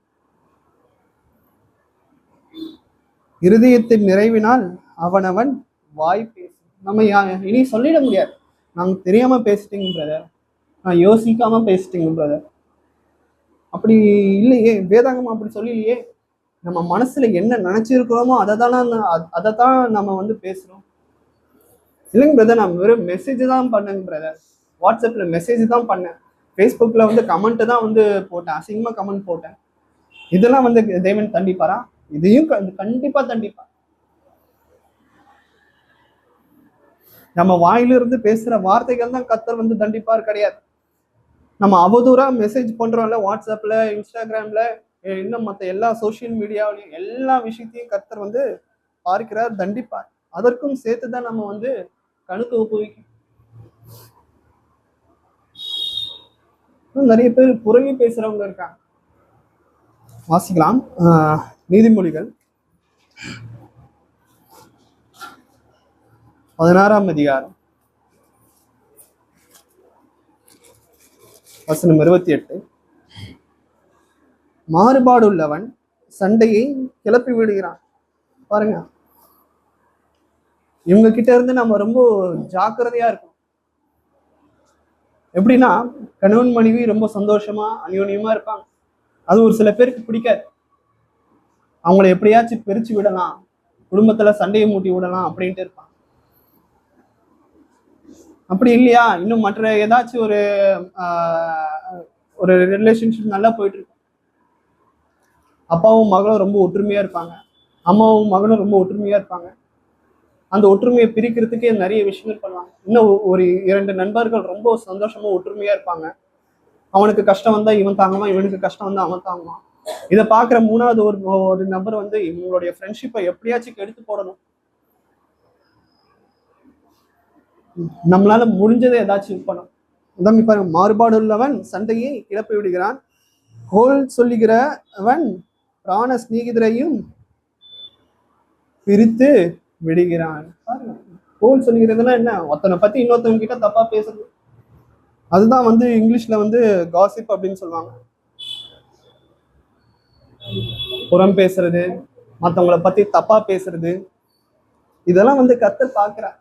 இருதயத்தின் நிறைவினால் அவனவன் வாய் பேசும். நம்ம இனி சொல்லிட முடியாது, நாங்க தெரியாம பேசிட்டீங்க பிரதர், நான் யோசிக்காம பேசிட்டீங்க பிரதர், அப்படி இல்லையே, வேதாகமம் அப்படி சொல்லலையே. நம்ம மனசுல என்ன நினைச்சிருக்கிறோமோ அதைத்தான் நம்ம வந்து பேசுறோம். இல்லைங்க பிரதர், நான் வெறும் மெசேஜ் தான் பண்ணேங்க பிரதர், வாட்ஸ்அப்ல மெசேஜ் தான் பண்ணேன், ஃபேஸ்புக்ல வந்து கமெண்ட் தான் வந்து போட்டேன், அசிங்கமா கமெண்ட் போட்டேன். இதெல்லாம் வந்து தேவன் தண்டிப்பாரா? இதையும் கண்டிப்பா தண்டிப்பார். நம்ம வாயிலிருந்து பேசுற வார்த்தைகள் தான் கர்த்தர் வந்து தண்டிப்பார் கிடையாது. நம்ம அவதூறா மெசேஜ் பண்றோம்ல, வாட்ஸ்அப்ல, இன்ஸ்டாகிராம்ல, இன்னும் மற்ற எல்லா சோசியல் மீடியாவிலையும் எல்லா விஷயத்தையும் கர்த்தர் வந்து பார்க்கிறார், தண்டிப்பார். அதற்கும் சேர்த்துதான் நம்ம வந்து கணக்கு ஒப்புவிக்கும். நிறைய பேர் புறணி பேசுறவங்க இருக்காங்க. வாசிக்கலாம், நீதிமொழிகள் 16ஆம் அதிகாரம் வசனம் 28. மாறுபாடு உள்ளவன் சண்டையை கிளப்பி விடுகிறான். பாருங்க, இவங்க கிட்ட இருந்து நம்ம ரொம்ப ஜாக்கிரதையா இருக்கும். எப்படின்னா, கணவன் மனைவி ரொம்ப சந்தோஷமா அந்யோன்யமா இருப்பாங்க. அது ஒரு சில பேருக்கு பிடிக்காது. அவங்கள எப்படியாச்சும் பிரிச்சு விடலாம், குடும்பத்துல சண்டையை மூட்டி விடலாம் அப்படின்ட்டு இருப்பாங்க. அப்படி இல்லையா, இன்னும் மற்ற ஏதாச்சும் ஒரு ரிலேஷன்ஷிப் நல்லா போயிட்டு இருக்கு, அப்பாவும் மகளும் ரொம்ப ஒற்றுமையா இருப்பாங்க, அம்மாவும் மகனும் ரொம்ப ஒற்றுமையா இருப்பாங்க. அந்த ஒற்றுமையை பிரிக்கிறதுக்கே நிறைய விஷயங்கள் பண்ணுவாங்க. இன்னும் ஒரு 2 நண்பர்கள் ரொம்ப சந்தோஷமா ஒற்றுமையா இருப்பாங்க. அவனுக்கு கஷ்டம் வந்தா இவன் தாங்குவான், இவனுக்கு கஷ்டம் வந்தா அவன் தாங்குவான். இதை பார்க்குற 3வது ஒரு நபர் வந்து இவங்களுடைய ஃப்ரெண்ட்ஷிப்பை எப்படியாச்சும் எடுத்து போடணும், நம்மளால முடிஞ்சதை ஏதாச்சும் பண்ணணும். உதவி பாருங்க, மாறுபாடு உள்ளவன் சண்டையை கிளப்பி விடுகிறான், கோல் சொல்லுகிறவன் பிராண ஸ்நேகிதரையும் பிரித்து விடுகிறான். பாருங்க, கோல் சொல்லுகிறதுனா என்ன? ஒருத்தனை பத்தி இன்னொருத்தவங்க கிட்ட தப்பா பேசுறது. அதுதான் வந்து இங்கிலீஷ்ல வந்து காசிப் அப்படின்னு சொல்லுவாங்க. புறம் பேசுறது, மற்றவங்களை பத்தி தப்பா பேசுறது, இதெல்லாம் வந்து கர்த்தர் பார்க்கிறார்.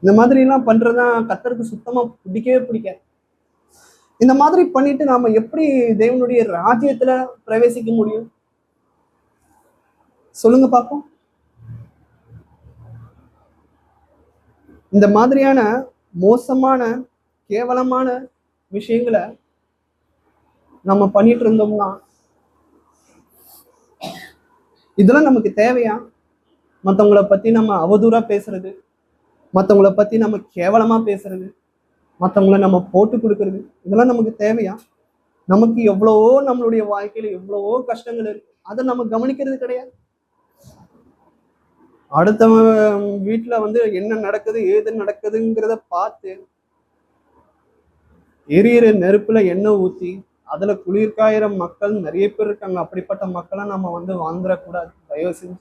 இந்த மாதிரி எல்லாம் பண்றதுதான் கர்த்தருக்கு சுத்தமா பிடிக்கவே பிடிக்காது. இந்த மாதிரி பண்ணிட்டு நாம எப்படி தேவனுடைய ராஜ்யத்துல பிரவேசிக்க முடியும்? சொல்லுங்க பார்ப்போம். இந்த மாதிரியான மோசமான கேவலமான விஷயங்களை நம்ம பண்ணிட்டு இருந்தோம்னா இதெல்லாம் நமக்கு தேவையா? மற்றவங்களை பத்தி நம்ம அவதூறா பேசுறது, மற்றவங்களை பத்தி நம்ம கேவலமா பேசுறது, மற்றவங்களை நம்ம போட்டு கொடுக்கறது, இதெல்லாம் நமக்கு தேவையா? நமக்கு எவ்வளவோ நம்மளுடைய வாழ்க்கையில எவ்வளவோ கஷ்டங்கள் இருக்கு, அதை நம்ம கவனிக்கிறது கிடையாது. அடுத்தவன் வீட்டுல வந்து என்ன நடக்குது ஏது நடக்குதுங்கிறத பார்த்து எரியிற நெருப்புல எண்ணெய் ஊத்தி அதுல குளிர்காயிற மக்கள் நிறைய பேர் இருக்காங்க. அப்படிப்பட்ட மக்களை நம்ம வந்து வாழ்ந்துடக்கூடாது, தயவு செஞ்சு.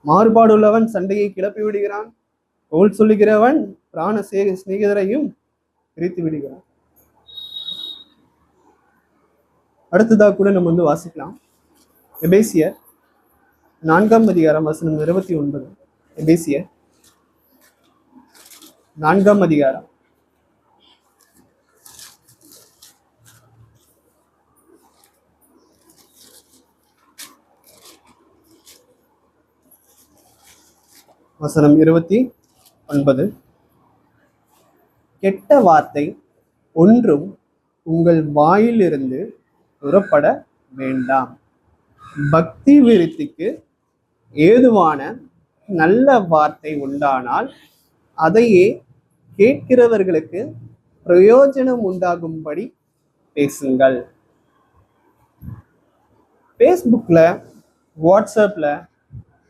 மாறுபாடு உள்ளவன் சண்டையை கிளப்பி விடுகிறான், கோல் சொல்லுகிறவன் பிராண சிநேகிதரையும் பிரித்து விடுகிறான். அடுத்ததா கூட நம்ம வந்து வாசிக்கலாம், எபேசியர் 4ஆம் அதிகாரம் வசனம் 29. எபேசியர் 4ஆம் அதிகாரம் வசனம் 29. கெட்ட வார்த்தை ஒன்றும் உங்கள் வாயிலிருந்து புறப்பட வேண்டாம், பக்தி விருத்திக்கு ஏதுவான நல்ல வார்த்தை உண்டானால் அதையே கேட்கிறவர்களுக்கு பிரயோஜனம் உண்டாகும்படி பேசுங்கள். ஃபேஸ்புக்ல, வாட்ஸ்அப்ல,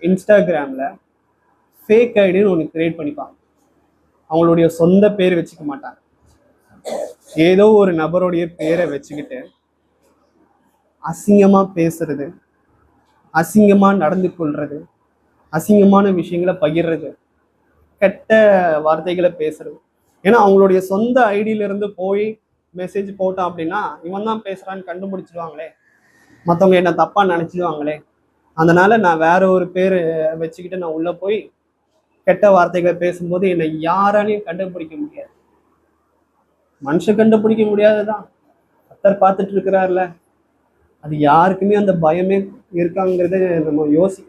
இன்ஸ்டாகிராம்ல ஃபேக் ஐடின்னு ஒன்று கிரியேட் பண்ணிப்பாங்க. அவங்களுடைய சொந்த பேர் வச்சுக்க மாட்டாங்க, ஏதோ ஒரு நபருடைய பேரை வச்சுக்கிட்டு அசிங்கமா பேசுறது, அசிங்கமா நடந்து கொள்றது, அசிங்கமான விஷயங்களை பகிர்றது, கெட்ட வார்த்தைகளை பேசுறது. ஏன்னா அவங்களுடைய சொந்த ஐடியில இருந்து போய் மெசேஜ் போட்டான் அப்படின்னா இவன் தான் பேசுறான்னு கண்டுபிடிச்சிடுவாங்களே, மற்றவங்க என்ன தப்பா நினைச்சிடுவாங்களே, அதனால நான் வேற ஒரு பேர் வச்சுக்கிட்டு நான் உள்ள போய் கெட்ட வார்த்தைகளை பேசும்போது என்னை யாராலையும் கண்டுபிடிக்க முடியாது. மனுஷன் கண்டுபிடிக்க முடியாதுதான், கர்த்தர் பார்த்துட்டு இருக்கிறார்ல. அது யாருக்குமே அந்த பயமே இருக்காங்கிறத நம்ம யோசிக்க.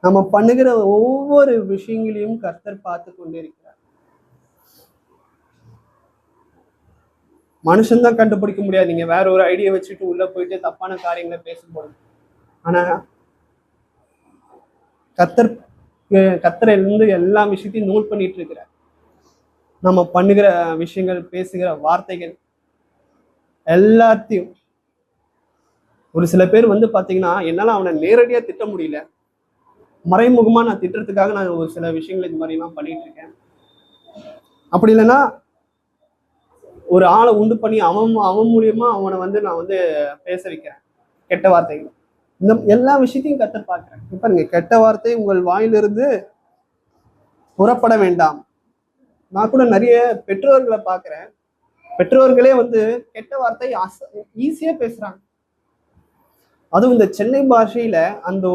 நம்ம பண்ணுகிற ஒவ்வொரு விஷயங்களையும் கர்த்தர் பார்த்து கொண்டே இருக்கிறார். மனுஷன்தான் கண்டுபிடிக்க முடியாது. நீங்க வேற ஒரு ஐடியா வச்சுட்டு உள்ள போயிட்டு தப்பான காரியங்களை பேசும்போது, ஆனா கர்த்தர் கர்த்தரிலிருந்து எல்லா விஷயத்தையும் நோட் பண்ணிட்டு இருக்கிறார். நம்ம பண்ணுகிற விஷயங்கள், பேசுகிற வார்த்தைகள் எல்லாத்தையும். ஒரு சில பேர் பாத்தீங்கன்னா, என்னால அவனை நேரடியா திட்ட முடியல, மறைமுகமா நான் திட்டுறதுக்காக நான் ஒரு சில விஷயங்கள் இது மாதிரி எல்லாம் பண்ணிட்டு இருக்கேன். அப்படி இல்லைன்னா ஒரு ஆளை உண்டு பண்ணி அவன் மூலியமா அவனை நான் பேச வைக்கிறேன் கெட்ட வார்த்தைகள். இந்த எல்லா விஷயத்தையும் கர்த்தர் பார்க்கிறேன். இப்ப நீங்க கெட்ட வார்த்தை உங்கள் வாயிலிருந்து புறப்பட வேண்டாம். நான் கூட நிறைய பெற்றோர்களை பார்க்கிறேன். பெற்றோர்களே கெட்ட வார்த்தை ஈஸியா பேசுறாங்க. அதுவும் இந்த சென்னை பாஷையில அந்த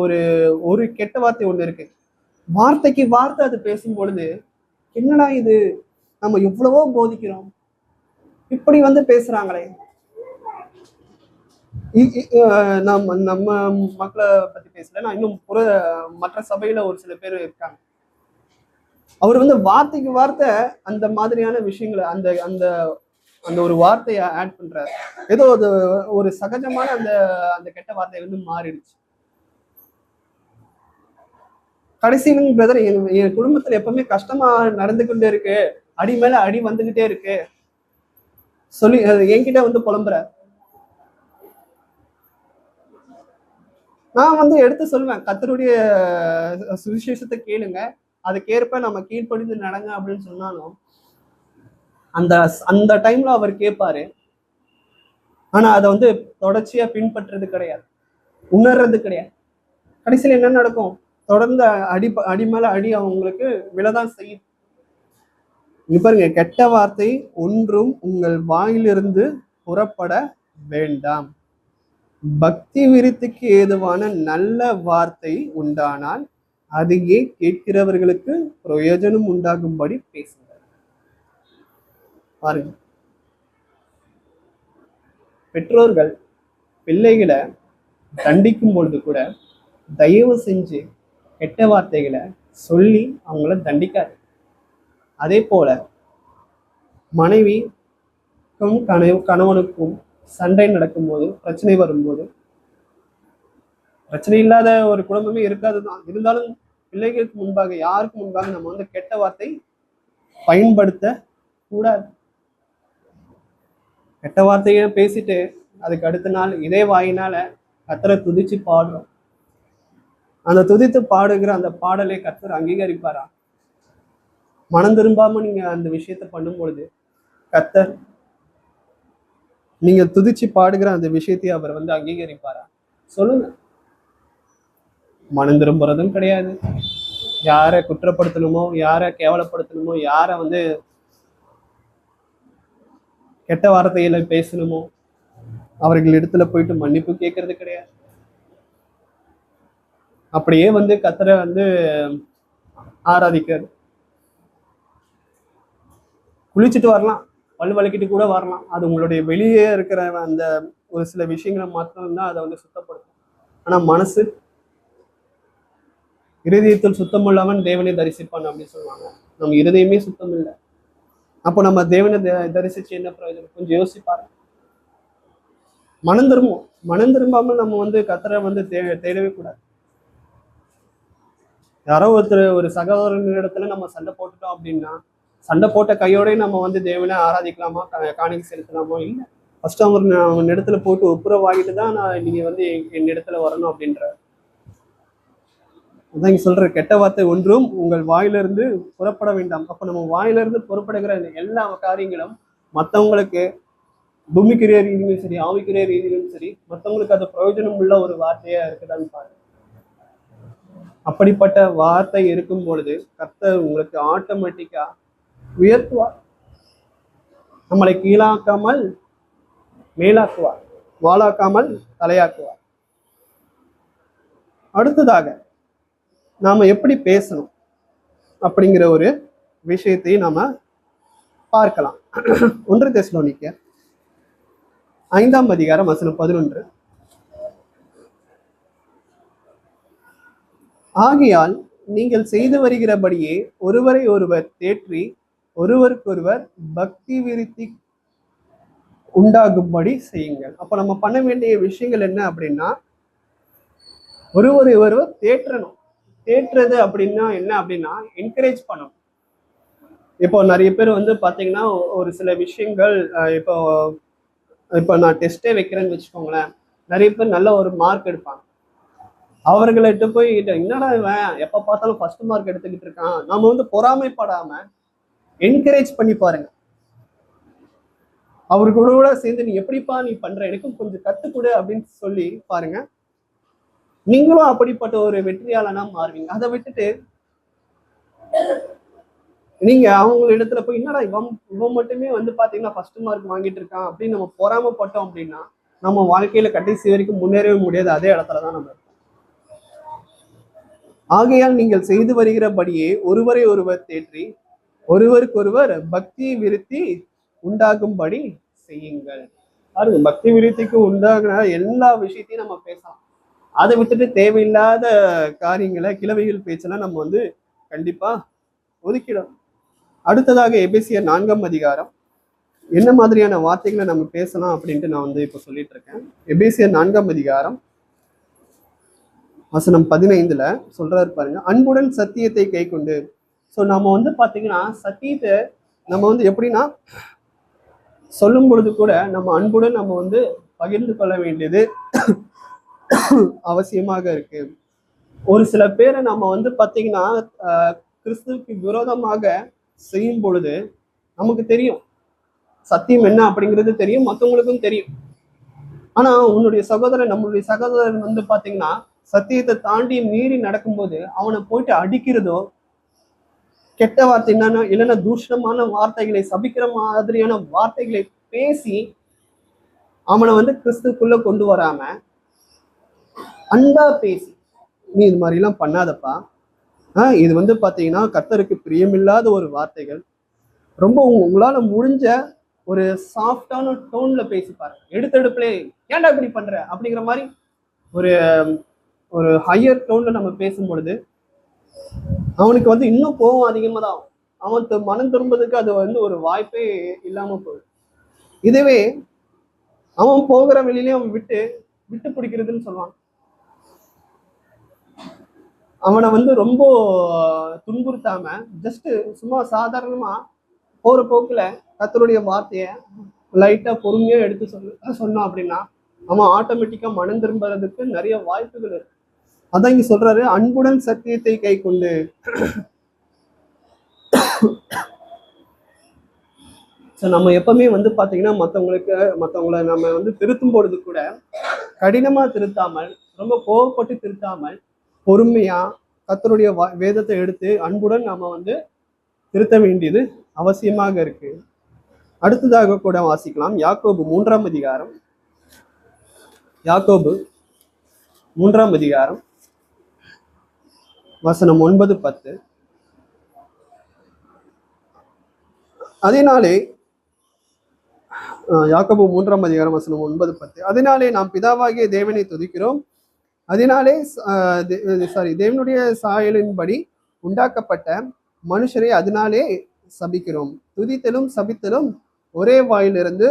ஒரு கெட்ட வார்த்தை ஒண்ணு இருக்கு. வார்த்தைக்கு வார்த்தை அது பேசும் பொழுது, என்னடா இது, நம்ம எவ்வளவோ போதிக்கிறோம், இப்படி பேசுறாங்களே. நம்ம நம்ம மக்களை பத்தி பேசல, நான் இன்னும் மற்ற சபையில ஒரு சில பேர் இருக்காங்க. அவர் வார்த்தைக்கு வார்த்தை அந்த மாதிரியான விஷயங்களை அந்த அந்த அந்த ஒரு வார்த்தையை ஆட் பண்றாரு. ஏதோ அது ஒரு சகஜமான அந்த அந்த கெட்ட வார்த்தை மாறிடுச்சு. கடைசியிலும் பிரதர், என் குடும்பத்துல எப்பவுமே கஷ்டமா நடந்து கொண்டே இருக்கு, அடி மேல அடி வந்துகிட்டே இருக்கு சொல்லி என்கிட்ட புலம்புற. நான் எடுத்து சொல்லுவேன், கர்த்தருடைய சுவிசேஷத்தை கேளுங்க, அதுக்கேற்ப நம்ம கீழ்ப்படிந்து நடங்க அப்படின்னு சொன்னாலும் அந்த அந்த டைம்ல அவர் கேட்பாரு. ஆனா அதை தொடர்ச்சியா பின்பற்றுறது கிடையாது, உணர்றது கிடையாது. கடைசியில் என்ன நடக்கும்? தொடர்ந்து அடி மேல அடி அவங்களுக்கு விழதான் செய்யும். பாருங்க, கெட்ட வார்த்தை ஒன்றும் உங்கள் வாயிலிருந்து புறப்பட வேண்டாம். பக்தி விருத்திக்கு ஏதுவான நல்ல வார்த்தை உண்டானால் அதையே கேட்கிறவர்களுக்கு பிரயோஜனம் உண்டாகும்படி பேசுங்க. பாருங்க, பெற்றோர்கள் பிள்ளைகளை தண்டிக்கும் பொழுது கூட தயவு செஞ்சு கெட்ட வார்த்தைகளை சொல்லி அவங்கள தண்டிக்காது. அதே போல மனைவிக்கும் கணவனுக்கும் சண்டை நடக்கும்போது, பிரச்சனை வரும்போது, பிரச்சனை இல்லாத ஒரு குடும்பமே இருக்காதுதான். இருந்தாலும் பிள்ளைகளுக்கு முன்பாக, யாருக்கு முன்பாக நம்ம கெட்ட வார்த்தை பயன்படுத்த கூடாது. கெட்ட வார்த்தைய பேசிட்டு அதுக்கு அடுத்த நாள் இதே வாயினால கர்த்தரை துதிச்சு பாடுறோம். அந்த துதித்து பாடுகிற அந்த பாடலை கர்த்தர் அங்கீகரிப்பாரா? மனம் திரும்பாம நீங்க அந்த விஷயத்த பண்ணும் பொழுது கர்த்தர் நீங்க துதிச்சு பாடுகிற அந்த விஷயத்தையும் அவர் அங்கீகரிப்பாரா? சொல்லுங்க. மனம் திரும்புறதும் கிடையாது, யாரை குற்றப்படுத்தணுமோ, யாரை கேவலப்படுத்தணுமோ, யாரை கெட்ட வார்த்தையில பேசணுமோ அவர்கள் இடத்துல போயிட்டு மன்னிப்பு கேட்கறது கிடையாது. அப்படியே கர்த்தரை ஆராதிக்கிறது. குளிச்சுட்டு வரலாம், பல் வலிக்கிட்டு கூட வரலாம், அது உங்களுடைய வெளியே இருக்கிற அந்த ஒரு சில விஷயங்களை மாத்திரம்தான் அதை சுத்தப்படுத்தும். ஆனா மனசு, இருதயத்தில் சுத்தம் உள்ளவன் தேவனை தரிசிப்பான் அப்படின்னு சொல்லுவாங்க. நம்ம இருதயமே சுத்தம் இல்லை, அப்போ நம்ம தேவனை தரிசிச்சு என்ன பிரயோஜனம்? கொஞ்சம் யோசிப்பாரு. மனம் திரும்பாமல் நம்ம கர்த்தரை தேடவே கூடாது. யாரோ ஒரு சகோதரனிடத்துல நம்ம சண்டை போட்டுட்டோம் அப்படின்னா, சண்டை போட்ட கையோட நம்ம தேவனை ஆராதிக்கலாமா, காணிக்கை செலுத்தலாமா? இல்லை. ஃபர்ஸ்ட் அவங்க இடத்துல போட்டு ஒப்புரவாகிட்டு தான் நீங்க என் இடத்துல வரணும் அப்படின்ற. அதான் இங்க சொல்ற, கெட்ட வார்த்தை ஒன்றும் உங்கள் வாயிலிருந்து புறப்பட வேண்டாம். அப்ப நம்ம வாயிலிருந்து புறப்படுகிற எல்லா காரியங்களும் மற்றவங்களுக்கு பூமிக்குரிய ரீதியிலும் சரி, ஆவிக்குரிய ரீதியிலும் சரி, மற்றவங்களுக்கு அது பிரயோஜனம் உள்ள ஒரு வார்த்தையா இருக்குதான்னு பாருங்க. அப்படிப்பட்ட வார்த்தை இருக்கும் பொழுது கர்த்தர் உங்களுக்கு ஆட்டோமேட்டிக்கா உயர்த்துவார். நம்மளை கீழாக்காமல் மேலாக்குவார், வாளாக்காமல் தலையாக்குவார். அடுத்ததாக நாம எப்படி பேசணும் அப்படிங்கிற ஒரு விஷயத்தை நாம பார்க்கலாம். 1 தெசலோனிக்கேயர் 5ஆம் அதிகாரம் வசனம் 11. ஆகையால் நீங்கள் செய்து வருகிறபடியே ஒருவரை ஒருவர் தேற்றி ஒருவருக்கொருவர் பக்தி விருத்தி உண்டாகும்படி செய்யுங்கள். அப்ப நம்ம பண்ண வேண்டிய விஷயங்கள் என்ன அப்படின்னா, ஒருவரை ஒருவர் தேற்றணும். தேற்றுறது அப்படின்னா என்ன அப்படின்னா, என்கரேஜ் பண்ணணும். இப்போ நிறைய பேர் வந்து பாத்தீங்கன்னா ஒரு சில விஷயங்கள் இப்போ இப்போ நான் டெஸ்டே வைக்கிறேன்னு வச்சுக்கோங்களேன், நிறைய பேர் நல்ல ஒரு மார்க் எடுப்பாங்க. அவர்கள்ட்ட போய் என்னடா இவன் எப்ப பார்த்தாலும் ஃபர்ஸ்ட் மார்க் எடுத்துக்கிட்டு இருக்கான், நாம வந்து பொறாமைப்படாம என்கரேஜ் பண்ணி பாருங்க. அவரு கூட சேர்ந்து நீ எப்படிப்பா நீ பண்ற, எனக்கும் கொஞ்சம் கத்துக்கொடு அப்படின்னு சொல்லி பாருங்க, நீங்களும் அப்படிப்பட்ட ஒரு வெற்றியாளனா மாறுவீங்க. அதை விட்டுட்டு நீங்க அவங்க இடத்துல போய் என்னடா இவன் மட்டுமே வந்து பாத்தீங்கன்னா ஃபர்ஸ்ட் மார்க் வாங்கிட்டு இருக்கான் அப்படின்னு நம்ம பொறாமப்பட்டோம் அப்படின்னா நம்ம வாழ்க்கையில கடைசி வரைக்கும் முன்னேறவே முடியாது. அதே இடத்துலதான் நம்ம. ஆகையால் நீங்கள் செய்து வருகிறபடியே ஒருவரை ஒருவர் தேற்றி ஒருவருக்கொருவர் பக்தி விருத்தி உண்டாகும்படி செய்யுங்கள். பாருங்க, பக்தி விருத்திக்கு உண்டாகிற எல்லா விஷயத்தையும் நம்ம பேசலாம். அதை விட்டுட்டு தேவையில்லாத காரியங்களை கிழவிகள் பேச்செல்லாம் நம்ம வந்து கண்டிப்பா ஒதுக்கிடும். அடுத்ததாக எபேசியர் 4ஆம் அதிகாரம் என்ன மாதிரியான வார்த்தைகளை நம்ம பேசலாம் அப்படின்ட்டு நான் வந்து இப்ப சொல்லிட்டு இருக்கேன். எபேசியர் 4ஆம் அதிகாரம் வசனம் 15 சொல்றாரு பாருங்க, அன்புடன் சத்தியத்தை கை கொண்டு. ஸோ நம்ம வந்து பாத்தீங்கன்னா சத்தியத்தை நம்ம வந்து எப்படின்னா சொல்லும் பொழுது கூட நம்ம அன்புடன் நம்ம வந்து பகிர்ந்து கொள்ள வேண்டியது அவசியமாக இருக்கு. ஒரு சில பேரை நம்ம வந்து பாத்தீங்கன்னா கிறிஸ்துவுக்கு விரோதமாக செய்யும் பொழுது நமக்கு தெரியும் சத்தியம் என்ன அப்படிங்கிறது தெரியும், மற்றவங்களுக்கும் தெரியும். ஆனா உன்னுடைய சகோதரன் நம்மளுடைய சகோதரன் வந்து பாத்தீங்கன்னா சத்தியத்தை தாண்டி மீறி நடக்கும்போது அவனை போயிட்டு அடிக்கிறதோ கெட்ட வார்த்தை என்னன்னா இல்லைன்னா தூஷணமான வார்த்தைகளை சபிக்கிற மாதிரியான வார்த்தைகளை பேசி அவனை வந்து கிறிஸ்துக்குள்ள கொண்டு வராம அன்பா பேசி நீ இது மாதிரி எல்லாம் பண்ணாதப்பா, இது வந்து பாத்தீங்கன்னா கர்த்தருக்கு பிரியமில்லாத ஒரு வார்த்தைகள், ரொம்ப உங்களால முடிஞ்ச ஒரு சாஃப்டான டோன்ல பேசிப்பாரு. எடுத்தெடுப்புல ஏன்டா இப்படி பண்ற அப்படிங்கிற மாதிரி ஒரு ஒரு ஹையர் டோன்ல நம்ம பேசும் பொழுது அவனுக்கு வந்து இன்னும் கோபம் அதிகமா தான் அவன் மனம் திரும்புறதுக்கு அது வந்து ஒரு வாய்ப்பே இல்லாம போகுது. இதுவே அவன் போகிற வெளியிலேயே அவன் விட்டு விட்டு பிடிக்கிறதுன்னு சொல்லுவான். அவனை வந்து ரொம்ப துன்புறுத்தாம ஜஸ்ட் சும்மா சாதாரணமா போற போக்குல கர்த்தருடைய வார்த்தைய லைட்டா பொறுமையா எடுத்து சொன்னான் அப்படின்னா அவன் ஆட்டோமேட்டிக்கா மனம் திரும்புறதுக்கு நிறைய வாய்ப்புகள் இருக்கு. அதான் இங்க சொல்றாரு, அன்புடன் சத்தியத்தை கை கொண்டு. நம்ம எப்பவுமே வந்து பாத்தீங்கன்னா மற்றவங்களை நம்ம வந்து திருத்தும் பொழுது கூட கடினமா திருத்தாமல் ரொம்ப கோவப்பட்டு திருத்தாமல் பொறுமையா கர்த்தருடைய வேதத்தை எடுத்து அன்புடன் நாம வந்து திருத்த வேண்டியது அவசியமாக இருக்கு. அடுத்ததாக கூட வாசிக்கலாம் யாக்கோபு 3ஆம் அதிகாரம். யாக்கோபு 3ஆம் அதிகாரம் வசனம் 9, 10. அதனாலே யாக்கோபு 3ஆம் அதிகாரம் வசனம் 9, 10. அதனாலே நாம் பிதாவாகிய தேவனை துதிக்கிறோம், அதனாலே தேவனுடைய சாயலின்படி உண்டாக்கப்பட்ட மனுஷரை அதனாலே சபிக்கிறோம், துதித்தலும் சபித்தலும் ஒரே வாயிலிருந்து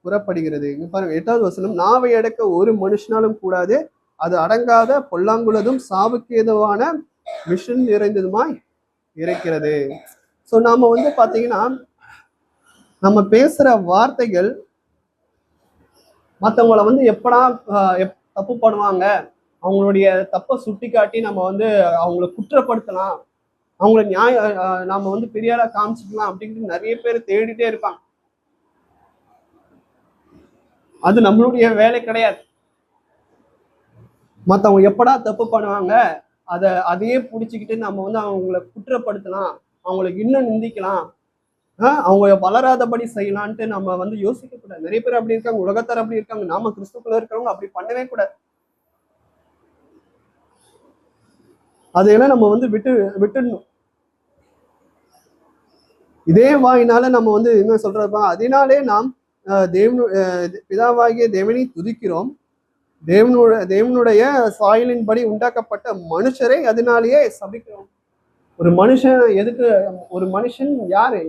புறப்படுகிறது. இங்க பாருங்க 8வது வசனம், நாவை அடக்க ஒரு மனுஷனாலும் கூடாது, அது அடங்காத பொல்லாங்குள்ளதும் சாவுக்கு ஏதுவான விஷம் நிறைந்ததுமாய் இருக்கிறது. ஸோ நாம வந்து பாத்தீங்கன்னா நம்ம பேசுற வார்த்தைகள் மற்றவங்களை வந்து எப்படா தப்பு பண்ணுவாங்க அவங்களுடைய தப்பை சுட்டி காட்டி நம்ம வந்து அவங்கள குற்றப்படுத்தலாம், அவங்கள நாம வந்து பெரியாரா காமிச்சிக்கலாம் அப்படின்ட்டு நிறைய பேர் தேடிட்டே இருப்பாங்க. அது நம்மளுடைய வேலை கிடையாது. மற்றவங்க எப்படா தப்பு பண்ணுவாங்க அதையே பிடிச்சிக்கிட்டு நம்ம வந்து அவங்கள குற்றப்படுத்தலாம், அவங்களுக்கு இன்னும் நிந்திக்கலாம், அவங்க வளராதபடி செய்யலான்ட்டு நம்ம வந்து யோசிக்க கூடாது. நிறைய பேர் அப்படி இருக்காங்க, உலகத்தார் அப்படி இருக்காங்க. நாம கிறிஸ்துக்குள்ள இருக்கிறவங்க அப்படி பண்ணவே கூடாது. அதையெல்லாம் நம்ம வந்து விட்டுடணும். இதே வாயினால நம்ம வந்து என்ன சொல்றப்ப, அதனாலே நாம் தேவனு பிதாவாகிய தேவனை துதிக்கிறோம். தேவனுடைய சாயலின்படி உண்டாக்கப்பட்ட மனுஷரை அதனாலேயே சபிக்கிறோம். ஒரு மனுஷன் எதுக்கு? ஒரு மனுஷன் யாரு?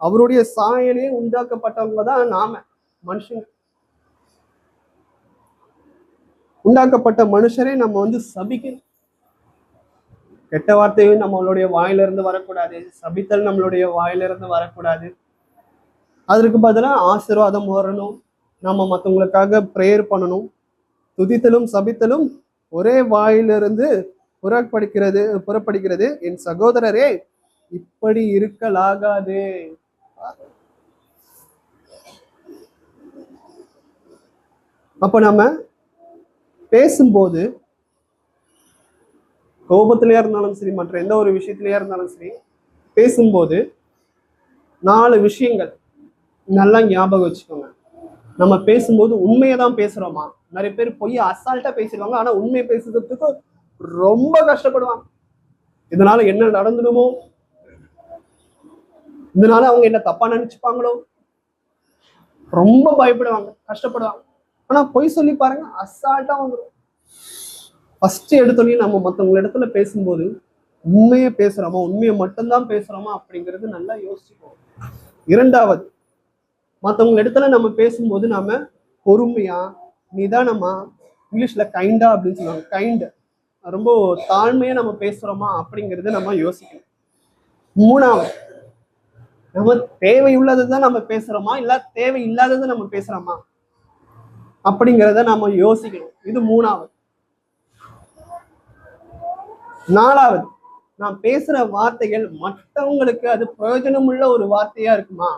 அவருடைய சாயலே உண்டாக்கப்பட்டவங்க தான் நாம மனுஷன். உண்டாக்கப்பட்ட மனுஷரை நம்ம வந்து சபிக்கிறோம். கெட்ட வார்த்தையும் நம்மளுடைய வாயிலிருந்து வரக்கூடாது, சபித்தல் நம்மளுடைய வாயிலிருந்து வரக்கூடாது. அதற்கு பதிலாக ஆசீர்வாதம் வரணும். நம்ம மற்றவங்களுக்காக ப்ரேயர் பண்ணணும். துதித்தலும் சபித்தலும் ஒரே வாயிலிருந்து புறப்படுகிறது. என் சகோதரரே, இப்படி இருக்கலாகாது. அப்ப நம்ம பேசும்போது கோபத்திலேயே இருந்தாலும் சரி, மற்ற எந்த ஒரு விஷயத்திலேயே இருந்தாலும் சரி, பேசும்போது 4 விஷயங்கள் நல்லா ஞாபகம் வச்சுக்கோங்க. நம்ம பேசும்போது உண்மையை தான் பேசுறோமா? நிறைய பேர் பொய் அசால்ட்டா பேசிடுவாங்க, ஆனா உண்மையை பேசுறதுக்கு ரொம்ப கஷ்டப்படுவாங்க. இதனால என்ன நடந்துடுமோ, இதனால அவங்க என்ன தப்பா நினைச்சுப்பாங்களோ, ரொம்ப பயப்படுவாங்க, கஷ்டப்படுவாங்க. ஆனா பொய் சொல்லி பாருங்க, அசால்ட்டா வந்துடும். ஃபர்ஸ்ட் எடுத்தோடனே நம்ம மற்றவங்க இடத்துல பேசும்போது உண்மையை பேசுறோமா, உண்மையை மட்டும்தான் பேசுறோமா அப்படிங்கிறது நல்லா யோசிச்சுக்கோம். 2வது, மற்றவங்க இடத்துல நம்ம பேசும்போது நாம பொறுமையா, நிதானமா, இங்கிலீஷ்ல கைண்டா அப்படின்னு சொல்லுவாங்க, கைண்ட், ரொம்ப தாழ்மையா நம்ம பேசுறோமா அப்படிங்கிறது நம்ம யோசிக்கணும். 3வது, நம்ம தேவையுள்ளது தான் நம்ம பேசுறோமா, இல்ல தேவையில்லாதது நம்ம பேசுறோமா அப்படிங்கிறத நம்ம யோசிக்கணும். இது 3வது. 4வது, நான் பேசுற வார்த்தைகள் மற்றவங்களுக்கு அது பிரயோஜனமுள்ள ஒரு வார்த்தையா இருக்குமா,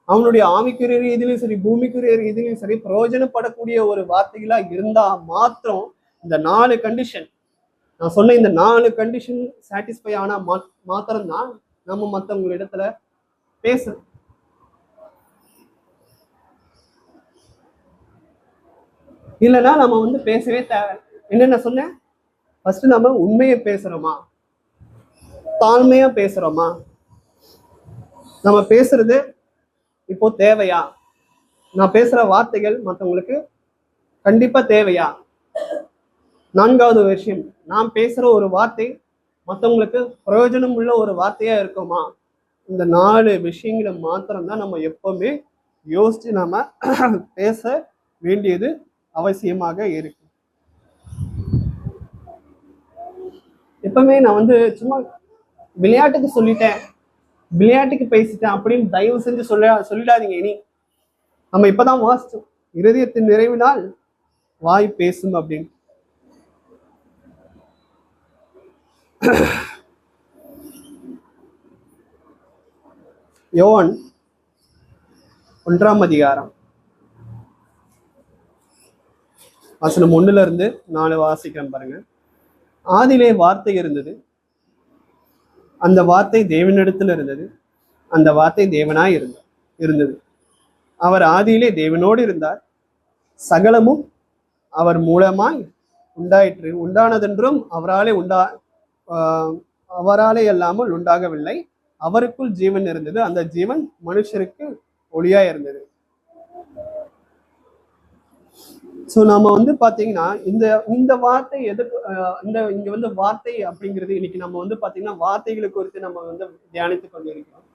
அவனுடைய ஆவிக்குரிய ரீதியிலும் சரி, பூமிக்குரிய ரீதியிலும் சரி, பிரயோஜனப்படக்கூடிய ஒரு வார்த்தைகளா இருந்தா மாத்திரம் இந்த 4 கண்டிஷன், நான் சொன்ன இந்த 4 கண்டிஷன் சாட்டிஸ்ஃபை ஆனா மாத்திரம்தான் நம்ம மற்றவங்க இடத்துல பேசணும். இல்லைன்னா நம்ம வந்து பேசவே தேவை. என்னென்ன சொன்னேன்? ஃபர்ஸ்ட் நம்ம உண்மையை பேசுறோமா, தாழ்மையா பேசுறோமா, நம்ம பேசுறது இப்போ தேவையா, நான் பேசுற வார்த்தைகள் மற்றவங்களுக்கு கண்டிப்பா தேவையா. 4வது விஷயம், நான் பேசுற ஒரு வார்த்தை மற்றவங்களுக்கு பிரயோஜனம் உள்ள ஒரு வார்த்தையா இருக்குமா. இந்த 4 விஷயங்களை மாத்திரம்தான் நம்ம எப்பவுமே யோசிச்சு நாம பேச வேண்டியது அவசியமாக இருக்கு. எப்பவுமே நான் வந்து சும்மா விளையாட்டுக்கு சொல்லிட்டேன், விளையாட்டுக்கு பேசிட்டேன் அப்படின்னு தயவு செஞ்சு சொல்லிடாதீங்க. இனி நம்ம இப்பதான் வாசிச்சோம், இருதயத்தின் நிறைவினால் வாய் பேசும் அப்படின்னு. யோவான் 1ஆம் அதிகாரம் வசனம் 1-4 வாசிக்கிறேன் பாருங்க. ஆதியிலே வார்த்தை இருந்தது, அந்த வார்த்தை தேவனிடத்தில் இருந்தது, அந்த வார்த்தை தேவனாய் இருந்தது. அவர் ஆதியிலே தேவனோடு இருந்தார். சகலமும் அவர் மூலமாய் உண்டாயிற்று. உண்டானதென்றும் அவராலே அல்லாமல் உண்டாகவில்லை. அவருக்குள் ஜீவன் இருந்தது, அந்த ஜீவன் மனுஷருக்கு ஒளியா இருந்தது. ஸோ நம்ம வந்து பாத்தீங்கன்னா இந்த வார்த்தை எதுக்கு இங்க வந்து வார்த்தை அப்படிங்கிறது, இன்னைக்கு நம்ம வந்து பாத்தீங்கன்னா வார்த்தைகளை குறித்து நம்ம வந்து தியானித்து கொண்டு இருக்கிறோம்.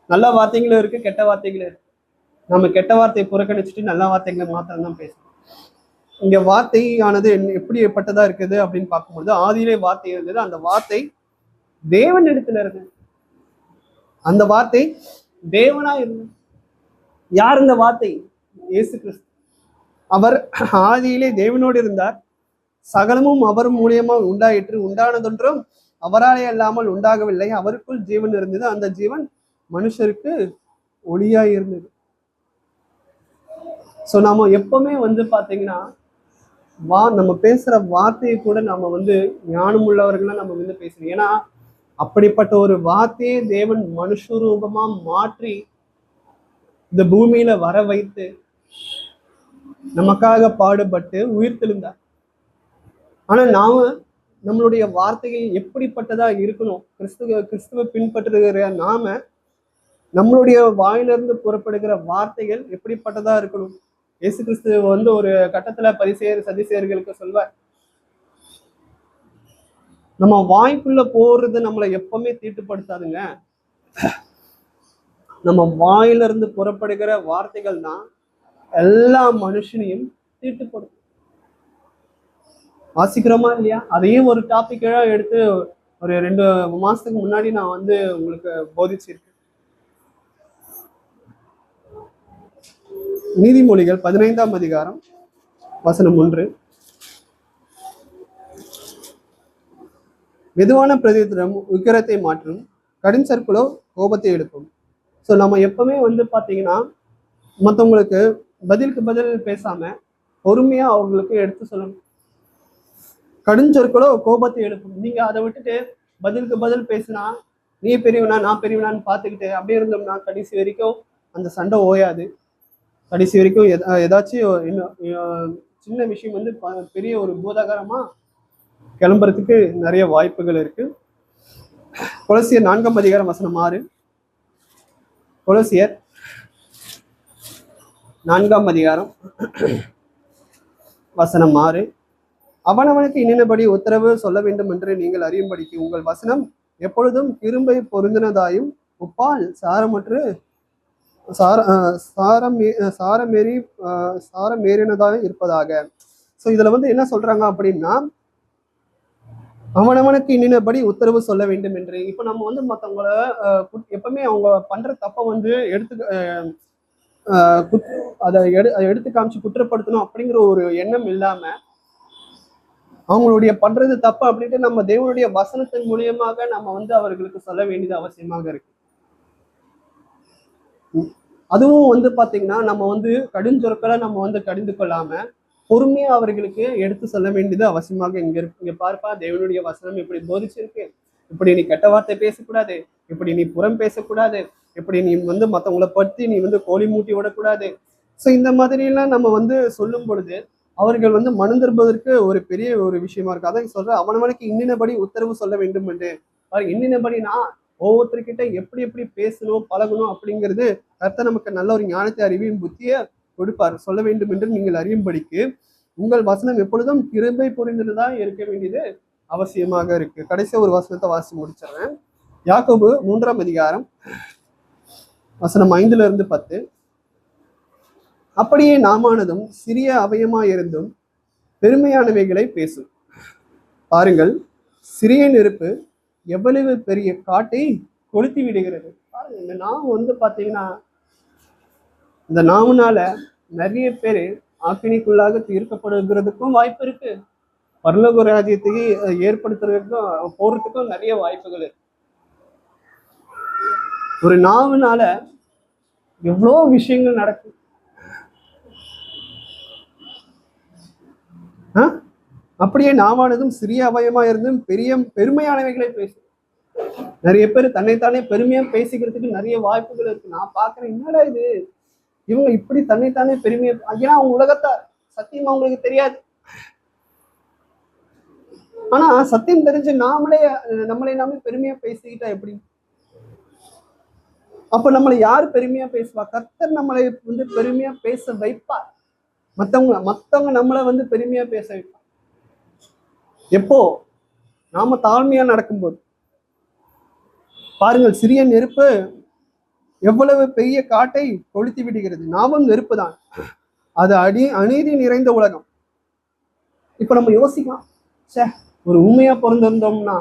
நல்ல வார்த்தைகளும் இருக்கு, கெட்ட வார்த்தைகளும் இருக்கு. நம்ம கெட்ட வார்த்தையை புறக்கணிச்சுட்டு நல்ல வார்த்தைகளை மாத்திரம் தான் பேசணும். இங்க வார்த்தையானது எப்படிப்பட்டதா இருக்குது அப்படின்னு பார்க்கும்போது, ஆதியிலே வார்த்தை இருந்தது, அந்த வார்த்தை தேவன் இடத்துல இருந்தது, அந்த வார்த்தை தேவனா இருந்தது. யார் இந்த வார்த்தை? இயேசு கிறிஸ்து. அவர் ஆதியிலே தேவனோடு இருந்தார், சகலமும் அவர் மூலியமா உண்டாயிற்று. உண்டானதொன்றும் அவராலே அல்லாமல் உண்டாகவில்லை. அவருக்குள் ஜீவன் இருந்தது, அந்த ஜீவன் மனுஷருக்கு ஒளியா இருந்தது. ஸோ நம்ம எப்பவுமே வந்து பாத்தீங்கன்னா நம்ம பேசுற வார்த்தையை கூட நம்ம வந்து ஞானம் உள்ளவர்களா நம்ம வந்து பேசணும். ஏன்னா அப்படிப்பட்ட ஒரு வார்த்தையை தேவன் மனுஷ ரூபமா மாற்றி இந்த பூமியில வர வைத்து நமக்காக பாடுபட்டு உயிர் தெழுந்தார். ஆனா நாம நம்மளுடைய வார்த்தைகள் எப்படிப்பட்டதா இருக்கணும்? கிறிஸ்துவ பின்பற்றுகிற நாம நம்மளுடைய வாயிலிருந்து புறப்படுகிற வார்த்தைகள் எப்படிப்பட்டதா இருக்கணும்? இயேசு கிறிஸ்து வந்து ஒரு கட்டத்துல பரிசேயர் சதிசேயர்களுக்கு சொல்வார், நம்ம வாய்க்குள்ள போறது நம்மளை எப்பவுமே தீட்டுப்படுத்தாதுங்க. நம்ம வாயிலிருந்து புறப்படுகிற வார்த்தைகள் தான் எல்லா மனுஷனையும் தீட்டுப்படுத்தும். வாசிக்கிறோமா இல்லையா? அதையும் ஒரு டாபிக்கா எடுத்து ஒரு 2 மாசத்துக்கு முன்னாடி நான் வந்து உங்களுக்கு போதிச்சிருக்கேன். நீதிமொழிகள் 15ஆம் அதிகாரம் வசனம் 1. மெதுவான பிரதித்திரம் உக்கிரத்தை மாற்றும், கடும் சொற்களோ கோபத்தை எடுக்கும். ஸோ நம்ம எப்பவுமே வந்து பார்த்தீங்கன்னா மற்றவங்களுக்கு பதிலுக்கு பதில் பேசாம பொறுமையா அவங்களுக்கு எடுத்து சொல்லணும். கடுஞ்சொற்களோ கோபத்தை எழுப்பும். நீங்க அதை விட்டுட்டு பதிலுக்கு பதில் பேசினா நீ பெரியவனா நான் பெரியவனான்னு பார்த்துக்கிட்டு அப்படியே இருந்தோம்னா கடைசி வரைக்கும் அந்த சண்டை ஓயாது. கடைசி வரைக்கும் ஏதாச்சும் சின்ன விஷயம் வந்து பெரிய ஒரு பூதாகரமா கிளம்புறதுக்கு நிறைய வாய்ப்புகள் இருக்கு. கொலோசியர் 4ஆம் அதிகாரம் வசனம் 6. கொலோசியர் 4ஆம் அதிகாரம் வசனம் 6. அவனவனுக்கு இன்னினபடி உத்தரவு சொல்ல வேண்டும் என்று நீங்கள் அறியும்படிக்கு உங்கள் வசனம் எப்பொழுதும் கிருபை பொருந்தினதாயும் உப்பால் சாரமற்று சாரமேறினதாக இருப்பதாக. ஸோ இதுல வந்து என்ன சொல்றாங்க அப்படின்னா, அவனவனுக்கு இன்னினபடி உத்தரவு சொல்ல வேண்டும் என்று. இப்ப நம்ம வந்து மற்றவங்கள எப்பவுமே அவங்க பண்ற தப்பை வந்து அதை எடுத்து காமிச்சு குற்றப்படுத்தணும் அப்படிங்கிற ஒரு எண்ணம் இல்லாம அவங்களுடைய பண்றது தப்பு அப்படின்ட்டு நம்ம தேவனுடைய வசனத்தின் மூலியமாக நம்ம வந்து அவர்களுக்கு சொல்ல வேண்டியது அவசியமாக இருக்கு. அதுவும் வந்து பாத்தீங்கன்னா நம்ம வந்து கடுஞ்சொற்களை நம்ம வந்து கடிந்து கொள்ளாம பொறுமையா அவர்களுக்கு எடுத்து சொல்ல வேண்டியது அவசியமாக இங்க இருக்கு. இங்க பார்ப்பா, தேவனுடைய வசனம் இப்படி போதிச்சிருக்கு, இப்படி நீ கெட்ட வார்த்தை பேசக்கூடாது, இப்படி நீ புறம் பேசக்கூடாது, இப்படி நீ வந்து மற்றவங்களை பற்றி நீ வந்து கோழி மூட்டி விடக்கூடாது. ஸோ இந்த மாதிரி எல்லாம் நம்ம வந்து சொல்லும் பொழுது அவர்கள் வந்து மனம் திரும்புவதற்கு ஒரு பெரிய ஒரு விஷயமா இருக்கு. அதான் சொல்ற, அவனவனுக்கு இன்னினபடி உத்தரவு சொல்ல வேண்டும் என்று. இன்னினபடினா ஒவ்வொருத்தர்கிட்ட எப்படி எப்படி பேசணும் பழகணும் அப்படிங்கிறது கர்த்தர் நமக்கு நல்ல ஒரு ஞானத்தை அறிவியும் புத்தியை கொடுப்பார். சொல்ல வேண்டும் என்று நீங்கள் அறியும்படிக்கு உங்கள் வசனம் எப்பொழுதும் கிருபை புரிந்துதான் இருக்க வேண்டியது அவசியமாக இருக்கு. கடைசி ஒரு வசனத்தை வாசி முடிச்சிடுறேன். யாக்கோபு 3ஆம் அதிகாரம் வசனம் 5-10. அப்படியே நாமானதும் சிறிய அவயமாயிருந்தும் பெருமையானவைகளை பேசும். பாருங்கள், சிறிய நெருப்பு எவ்வளவு பெரிய காட்டை கொளுத்தி விடுகிறது. இந்த நாம வந்து பாத்தீங்கன்னா இந்த நாமனால நிறைய பேர் ஆக்கினிக்குள்ளாக தீர்க்கப்படுகிறதுக்கும் வாய்ப்பு இருக்கு, பரலோக ராஜ்யத்துக்கு ஏற்படுத்துறதுக்கும் போறதுக்கும் நிறைய வாய்ப்புகள் இருக்கு. ஒரு நாவுனால எவ்வளோ விஷயங்கள் நடக்கும். அப்படியே நாமானதும் சிறிய அவயமா இருந்தும் பெருமையானவைகளை பேசும். நிறைய பேர் தன்னைத்தானே பெருமையா பேசிக்கிறதுக்கு நிறைய வாய்ப்புகள் இருக்கு. நான் பாக்குறேன், என்னடா இது, இவங்க இப்படி தன்னைத்தானே பெருமையா, ஏன்னா அவங்க உலகத்தார், சத்தியம் அவங்களுக்கு தெரியாது. ஆனா சத்தியம் தெரிஞ்சு நம்மளே நாமே பெருமையா பேசிக்கிட்டா எப்படி? அப்ப நம்மளை யாரு பெருமையா பேசுவா? கர்த்தர் நம்மளை வந்து பெருமையா பேச வைப்பார். மத்தவங்க நம்மளை வந்து பெருமையா பேச வைப்பார். எப்போ? நாம தாழ்மையா நடக்கும்போது. பாருங்கள், சிறிய நெருப்பு எவ்வளவு பெரிய காட்டை கொளுத்தி விடுகிறது. நாமும் நெருப்பு தான். அது அநீதி நிறைந்த உலகம். இப்ப நம்ம யோசிக்கலாம், ஒரு உண்மையா பிறந்திருந்தோம்னா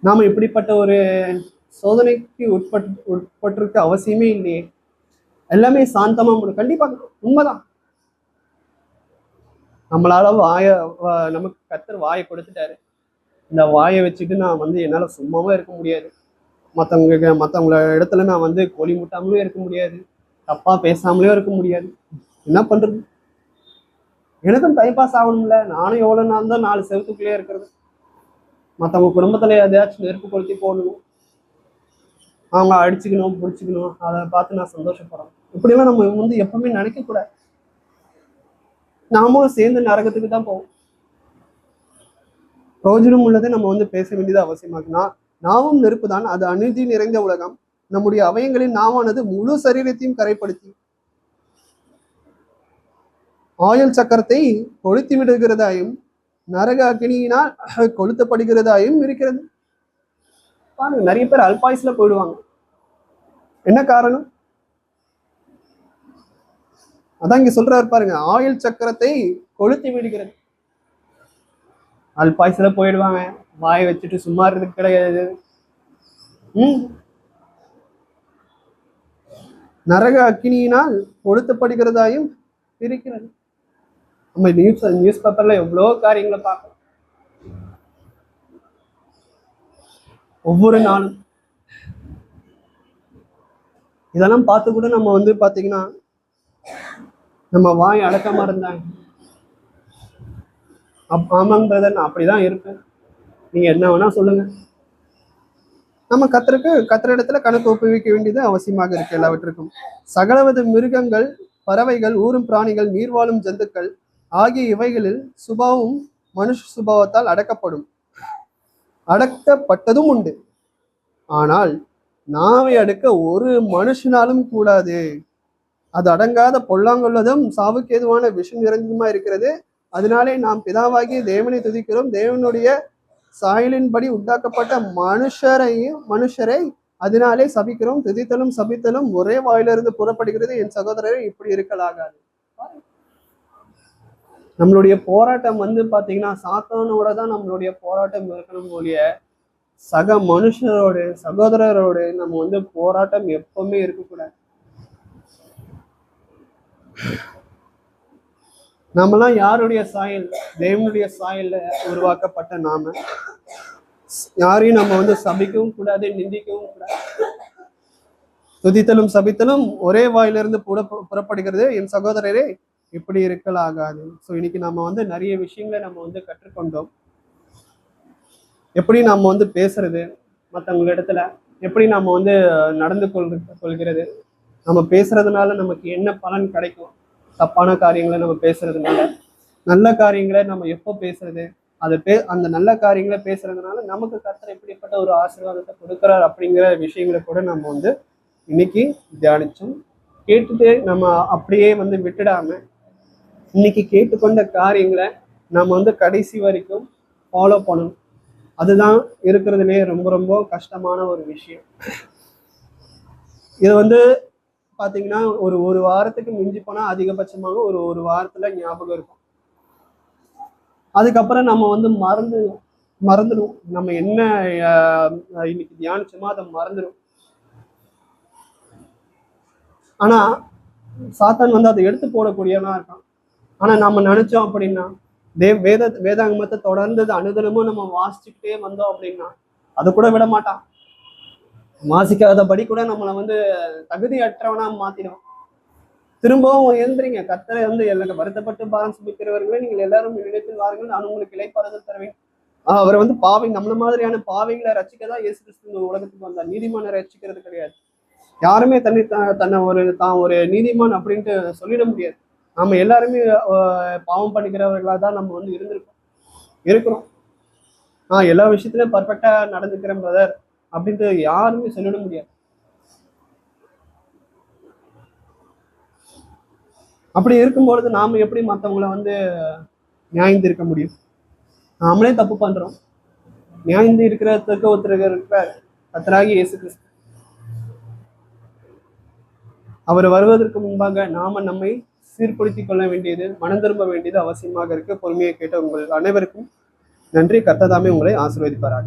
நாம இப்படிப்பட்ட ஒரு சோதனைக்கு உட்பட்டிருக்க அவசியமே இல்லையே. எல்லாமே சாந்தமா முடியும். கண்டிப்பா உண்மைதான். நம்மளால நமக்கு கர்த்தர் வாயை கொடுத்துட்டாரு. இந்த வாயை வச்சுட்டு நான் வந்து என்னால சும்மாவே இருக்க முடியாது. மற்றவங்கள இடத்துல நான் வந்து கோழி முட்டாமலே இருக்க முடியாது, தப்பா பேசாமலே இருக்க முடியாது. என்ன பண்றது? எனக்கும் டைம் பாஸ் ஆகணும்ல. நானும் எவ்வளவு நாள் தான் 4 செவத்துக்குள்ளேயே இருக்கிறது. மற்றவங்க குடும்பத்துல எதையாச்சும் நெருப்பு கொளுத்தி போடணும், அவங்க அடிச்சுக்கணும் பிடிச்சிக்கணும், அதை பார்த்து நான் சந்தோஷப்படுறேன். இப்படிலாம் நம்ம வந்து எப்பவுமே நினைக்க கூடாது. நாமும் சேர்ந்து நரகத்துக்கு தான் போவோம். பிரயோஜனம் உள்ளதை நம்ம வந்து பேச வேண்டியது அவசியமாகுனா. நாவும் நெருப்பு தான், அது அநீதி நிறைந்த உலகம். நம்முடைய அவயங்களின் நாவானது முழு சரீரத்தையும் கரைப்படுத்தி ஆயுள் சக்கரத்தை கொளுத்தி விடுகிறதாயும் நரக அக்னியினால் கொளுத்தப்படுகிறதாயும் இருக்கிறது. பாருங்க, நிறைய பேர் அல்பாயுஸ்ல போயிடுவாங்க. என்ன காரணம்? அதான் இங்க சொல்றாரு பாருங்க, ஆயுள் சக்கரத்தை கொளுத்தி விடுகிறது. அல்பாயுஸ்ல போயிடுவாங்க, வாயை வச்சுட்டு சும்மா இருக்கு கிடையாது. நரக அக்னியினால் கொளுத்தப்படுகிறதாயும் இருக்கிறது. நம்ம நியூஸ் பேப்பர்ல எவ்வளோ காரியங்களை பார்க்கலாம் ஒவ்வொரு நாளும். இதெல்லாம் பார்த்து கூட நம்ம வந்து பாத்தீங்கன்னா நம்ம வாய் அடக்கமா இருந்தாங்க. ஆமாங்க பிரதர், நான் அப்படிதான் இருப்பேன், நீங்க என்ன வேணா சொல்லுங்க. நம்ம கத்திர இடத்துல கணக்கு ஒப்புவிக்க வேண்டியது அவசியமாக இருக்கு எல்லாவற்றுக்கும். சகலவித மிருகங்கள், பறவைகள், ஊரும் பிராணிகள், நீர்வாழும் ஜந்துக்கள் ஆகிய இவைகளில் சுபாவம் மனுஷ சுபாவத்தால் அடக்கப்பட்டதும் உண்டு. ஆனால் நாவை அடக்க ஒரு மனுஷனாலும் கூடாது. அது அடங்காத பொல்லாங்குள்ளதும் சாவுக்கு ஏதுவான விஷம் நிறைந்ததுமா இருக்கிறது. அதனாலே நாம் பிதாவாகிய தேவனை துதிக்கிறோம். தேவனுடைய சாயலின்படி உண்டாக்கப்பட்ட மனுஷரை அதனாலே சபிக்கிறோம். துதித்தலும் சபித்தலும் ஒரே வாயிலிருந்து புறப்படுகிறது. என் சகோதரரை இப்படி இருக்கலாகாது. நம்மளுடைய போராட்டம் வந்து பாத்தீங்கன்னா சாத்தானோட தான் நம்மளுடைய போராட்டம் இருக்கணும் ஒழிய சக மனுஷரோடு சகோதரரோடு நம்ம வந்து போராட்டம் எப்பவுமே இருக்கக்கூடாது. நம்மலாம் யாருடைய சாயல்? தேவனுடைய சாயல்ல உருவாக்கப்பட்ட நாம. யாரையும் நம்ம வந்து சபிக்கவும் கூடாது, நிந்திக்கவும் கூடாது. துதித்தலும் சபித்தலும் ஒரே வாயிலிருந்து புறப்படுகிறது. என் சகோதரரே இப்படி இருக்கலாகாது. ஸோ இன்னைக்கு நம்ம வந்து நிறைய விஷயங்களை நம்ம வந்து கற்றுக்கொண்டோம். எப்படி நம்ம வந்து பேசுறது மற்றவங்களிடத்துல, எப்படி நம்ம வந்து நடந்து கொள்கிறது, நம்ம பேசுறதுனால நமக்கு என்ன பலன் கிடைக்கும், தப்பான காரியங்களை நம்ம பேசுறதுனால, நல்ல காரியங்களை நம்ம எப்போ பேசுறது, அந்த நல்ல காரியங்களை பேசுறதுனால நமக்கு கர்த்தர் எப்படிப்பட்ட ஒரு ஆசீர்வாதத்தை கொடுக்குறார் அப்படிங்கிற விஷயங்களை கூட நம்ம வந்து இன்னைக்கு தியானிச்சோம். கேட்டுட்டு நம்ம அப்படியே வந்து விட்டுடாம இன்னைக்கு கேட்டுக்கொண்ட காரியங்களை நம்ம வந்து கடைசி வரைக்கும் ஃபாலோ பண்ணணும். அதுதான் இருக்கிறதுலே ரொம்ப ரொம்ப கஷ்டமான ஒரு விஷயம். இது வந்து பாத்தீங்கன்னா ஒரு வாரத்துக்கு மிஞ்சி போனா அதிகபட்சமாக ஒரு வாரத்துல ஞாபகம் இருக்கும். அதுக்கப்புறம் நம்ம வந்து மறந்துடும். நம்ம என்ன இன்னைக்கு தியானிச்சோமோ அதை மறந்துடும். ஆனா சாத்தான் வந்து அதை எடுத்து போடக்கூடியவனா இருக்கான். ஆனா நம்ம நினைச்சோம் அப்படின்னா வேதாங்கமத்தை தொடர்ந்து அனுதினமும் நம்ம வாசிச்சுக்கிட்டே வந்தோம் அப்படின்னா அதை கூட விட மாட்டான். வாசிக்காதபடி கூட நம்மளை வந்து தகுதியற்றவனா மாத்திடும். திரும்பவும் எழுந்துறீங்க, கர்த்தரை வந்து எனக்கு வருத்தப்பட்டு பாரம் சுமிக்கிறவர்களே நீங்கள் எல்லாரும் நினைத்தில் வாருங்கள், நான் உங்களுக்கு இளைப்பாறுதல் தருவேன். அவர் வந்து நம்மள மாதிரியான பாவைகளை ரசிக்கதான் இயேசு கிறிஸ்து உலகத்துக்கு வந்தார். நீதிமானை ரசிக்கிறது கிடையாது. யாருமே தன்னை ஒரு நீதிமான் அப்படின்ட்டு சொல்லிட முடியாது. நம்ம எல்லாருமே பாவம் பண்ணிக்கிறவர்களா தான் நம்ம வந்து இருக்கிறோம். எல்லா விஷயத்திலும் பர்ஃபெக்டா நடந்துக்கிறேன் பிரதர் அப்படின்ட்டு யாருமே சொல்லிட முடியாது. அப்படி இருக்கும்பொழுது நாம எப்படி மற்றவங்களை வந்து நியாயந்து இருக்க முடியும்? நாமளே தப்பு பண்றோம். நியாயந்து இருக்கிறதுக்கு ஒருத்தர் இருக்கிறார், கர்த்தராகிய இயேசு கிறிஸ்து. அவர் வருவதற்கு முன்பாக நாம நம்மை சீர்படுத்திக் கொள்ள வேண்டியது, மனம் திரும்ப வேண்டியது அவசியமாக இருக்கு. பொறுமையை கேட்ட உங்கள் அனைவருக்கும் நன்றி. கர்த்தர் தாமே உங்களை ஆசீர்வதிப்பாராக.